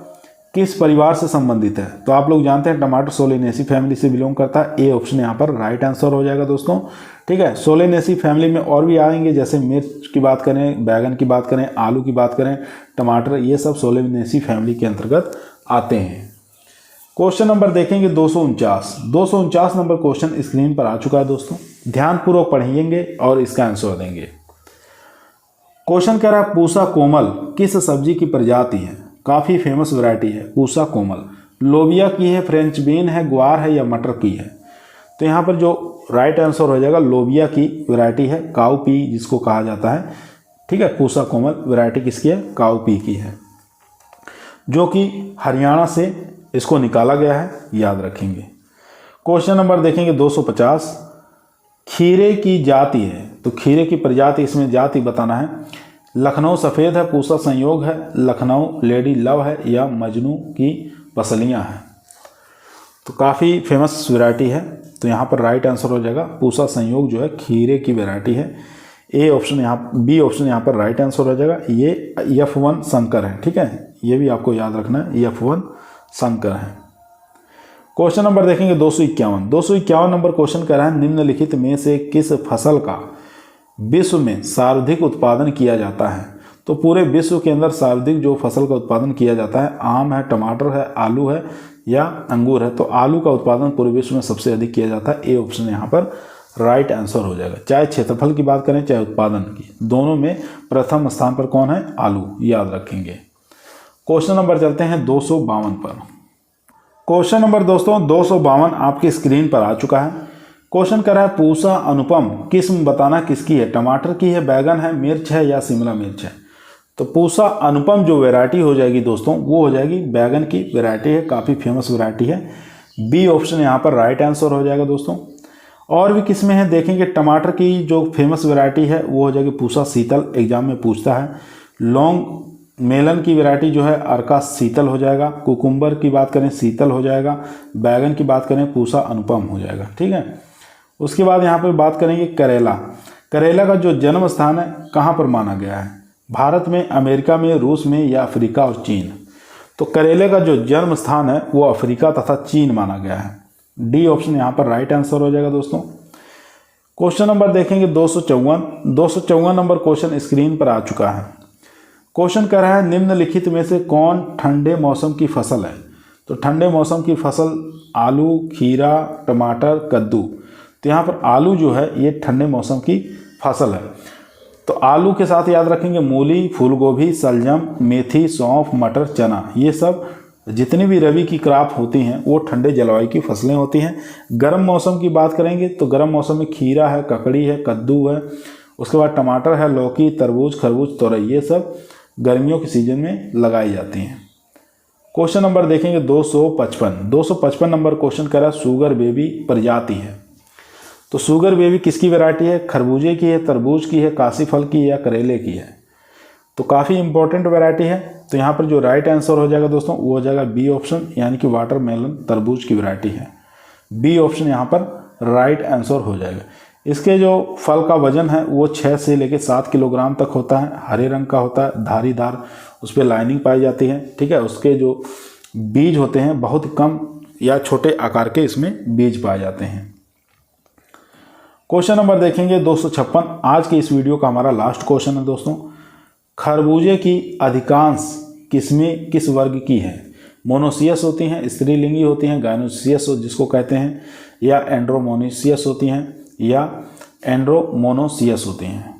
किस परिवार से संबंधित है। तो आप लोग जानते हैं टमाटर सोलेनेसी फैमिली से बिलोंग करता है। ए ऑप्शन यहाँ पर राइट आंसर हो जाएगा दोस्तों। ठीक है, सोलेनेसी फैमिली में और भी आएंगे, जैसे मिर्च की बात करें, बैगन की बात करें, आलू की बात करें, टमाटर, ये सब सोलेनेसी फैमिली के अंतर्गत आते हैं। क्वेश्चन नंबर देखेंगे 249 नंबर क्वेश्चन स्क्रीन पर आ चुका है दोस्तों, ध्यानपूर्वक पढ़ेंगे और इसका आंसर देंगे। क्वेश्चन कह रहा है पूसा कोमल किस सब्जी की प्रजाति है। काफ़ी फेमस वैरायटी है पूसा कोमल। लोबिया की है, फ्रेंच बीन है, ग्वार है या मटर की है। तो यहाँ पर जो राइट आंसर हो जाएगा लोबिया की वैरायटी है, काऊ पी जिसको कहा जाता है। ठीक है, पूसा कोमल वैरायटी किसकी है, काऊ पी की है, जो कि हरियाणा से इसको निकाला गया है, याद रखेंगे। क्वेश्चन नंबर देखेंगे 250, खीरे की जाति है। तो खीरे की प्रजाति, इसमें जाति बताना है। लखनऊ सफ़ेद है, पूसा संयोग है, लखनऊ लेडी लव है या मजनू की पसलियाँ हैं। तो काफ़ी फेमस वैरायटी है, तो यहाँ पर राइट आंसर हो जाएगा पूसा संयोग जो है खीरे की वैरायटी है। बी ऑप्शन यहाँ पर राइट आंसर हो जाएगा। ये F1 संकर है। ठीक है, ये भी आपको याद रखना है, F1 संकर है। क्वेश्चन नंबर देखेंगे 251 नंबर क्वेश्चन कह रहा है निम्नलिखित में से किस फसल का विश्व में सर्वाधिक उत्पादन किया जाता है। तो पूरे विश्व के अंदर सर्वाधिक जो फसल का उत्पादन किया जाता है, आम है, टमाटर है, आलू है या अंगूर है। तो आलू का उत्पादन पूरे विश्व में सबसे अधिक किया जाता है। ए ऑप्शन यहाँ पर राइट आंसर हो जाएगा। चाहे क्षेत्रफल की बात करें चाहे उत्पादन की, दोनों में प्रथम स्थान पर कौन है, आलू, याद रखेंगे। क्वेश्चन नंबर चलते हैं 252 पर। क्वेश्चन नंबर दोस्तों 252 आपकी स्क्रीन पर आ चुका है। क्वेश्चन कर रहा है पूसा अनुपम किस्म बताना किसकी है। टमाटर की है, बैगन है, मिर्च है या शिमला मिर्च है। तो पूसा अनुपम जो वैरायटी हो जाएगी दोस्तों वो हो जाएगी बैगन की वैरायटी है, काफ़ी फेमस वैरायटी है। बी ऑप्शन यहाँ पर राइट आंसर हो जाएगा दोस्तों। और भी किस्में हैं देखेंगे। टमाटर की जो फेमस वैरायटी है वो हो जाएगी पूसा शीतल, एग्जाम में पूछता है। लॉन्ग मेलन की वैरायटी जो है अर्का शीतल हो जाएगा। कुकुम्बर की बात करें शीतल हो जाएगा। बैगन की बात करें पूसा अनुपम हो जाएगा। ठीक है, उसके बाद यहाँ पर बात करेंगे करेला। करेला का जो जन्म स्थान है कहाँ पर माना गया है, भारत में, अमेरिका में, रूस में या अफ्रीका और चीन। तो करेले का जो जन्म स्थान है वो अफ्रीका तथा चीन माना गया है। डी ऑप्शन यहाँ पर राइट आंसर हो जाएगा दोस्तों। क्वेश्चन नंबर देखेंगे 254 नंबर क्वेश्चन स्क्रीन पर आ चुका है। क्वेश्चन कह रहा है निम्नलिखित में से कौन ठंडे मौसम की फसल है। तो ठंडे मौसम की फसल आलू, खीरा, टमाटर, कद्दू। तो यहाँ पर आलू जो है ये ठंडे मौसम की फसल है। तो आलू के साथ याद रखेंगे मूली, फूलगोभी, सलजम, मेथी, सौंफ, मटर, चना। ये सब जितनी भी रबी की क्रॉप होती हैं वो ठंडे जलवायु की फसलें होती हैं। गर्म मौसम की बात करेंगे तो गर्म मौसम में खीरा है, ककड़ी है, कद्दू है, उसके बाद टमाटर है, लौकी, तरबूज, खरबूज, तोरई, ये सब गर्मियों के सीजन में लगाई जाती हैं। क्वेश्चन नंबर देखेंगे 255 नंबर क्वेश्चन कह रहा है शुगर बेबी प्रजाति है। तो शुगर बेबी किसकी वैरायटी है, खरबूजे की है, तरबूज की है, काशी फल की या करेले की है। तो काफ़ी इंपॉर्टेंट वैरायटी है। तो यहाँ पर जो राइट आंसर हो जाएगा दोस्तों वो हो जाएगा बी ऑप्शन, यानी कि वाटरमेलन तरबूज की वैरायटी है। बी ऑप्शन यहाँ पर राइट आंसर हो जाएगा। इसके जो फल का वजन है वो 6 से लेकर 7 किलोग्राम तक होता है। हरे रंग का होता है, धारीदार, उस पर लाइनिंग पाई जाती है। ठीक है, उसके जो बीज होते हैं बहुत कम या छोटे आकार के इसमें बीज पाए जाते हैं। क्वेश्चन नंबर देखेंगे 256। आज के इस वीडियो का हमारा लास्ट क्वेश्चन है दोस्तों। खरबूजे की अधिकांश किस्में किस वर्ग की हैं। मोनोसियस होती हैं, स्त्रीलिंगी होती हैं, गायनोसियस जिसको कहते हैं, या एंड्रोमोनिसियस होती हैं या एंड्रोमोनोसियस होती हैं।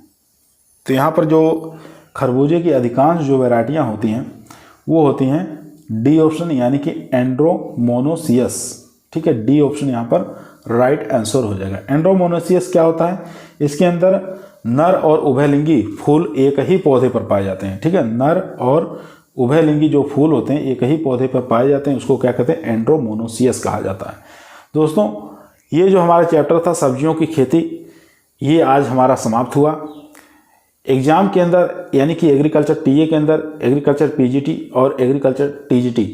तो यहाँ पर जो खरबूजे की अधिकांश जो वैरायटियाँ होती हैं वो होती हैं डी ऑप्शन, यानी कि एंड्रोमोनोसियस। ठीक है, डी ऑप्शन यहाँ पर राइट आंसर हो जाएगा। एंड्रोमोनोसियस क्या होता है, इसके अंदर नर और उभयलिंगी फूल एक ही पौधे पर पाए जाते हैं। ठीक है, नर और उभयलिंगी जो फूल होते हैं एक ही पौधे पर पाए जाते हैं, उसको क्या कहते हैं, एंड्रोमोनोसियस कहा जाता है। दोस्तों ये जो हमारा चैप्टर था सब्जियों की खेती, ये आज हमारा समाप्त हुआ। एग्जाम के अंदर यानी कि एग्रीकल्चर टीए के अंदर एग्रीकल्चर पीजीटी और एग्रीकल्चर टीजीटी,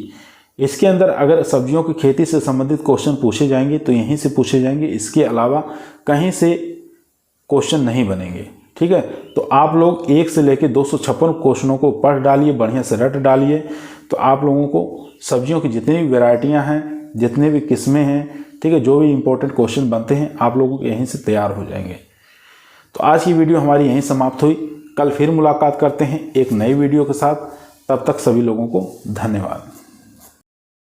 इसके अंदर अगर सब्जियों की खेती से संबंधित क्वेश्चन पूछे जाएंगे तो यहीं से पूछे जाएंगे, इसके अलावा कहीं से क्वेश्चन नहीं बनेंगे। ठीक है, तो आप लोग 1 से लेकर 256 क्वेश्चनों को पढ़ डालिए, बढ़िया से रट डालिए, तो आप लोगों को सब्जियों की जितनी भी वैरायटियाँ हैं, जितने भी किस्में हैं, ठीक है, जो भी इंपॉर्टेंट क्वेश्चन बनते हैं आप लोगों के यहीं से तैयार हो जाएंगे। तो आज की वीडियो हमारी यहीं समाप्त हुई। कल फिर मुलाकात करते हैं एक नई वीडियो के साथ। तब तक सभी लोगों को धन्यवाद।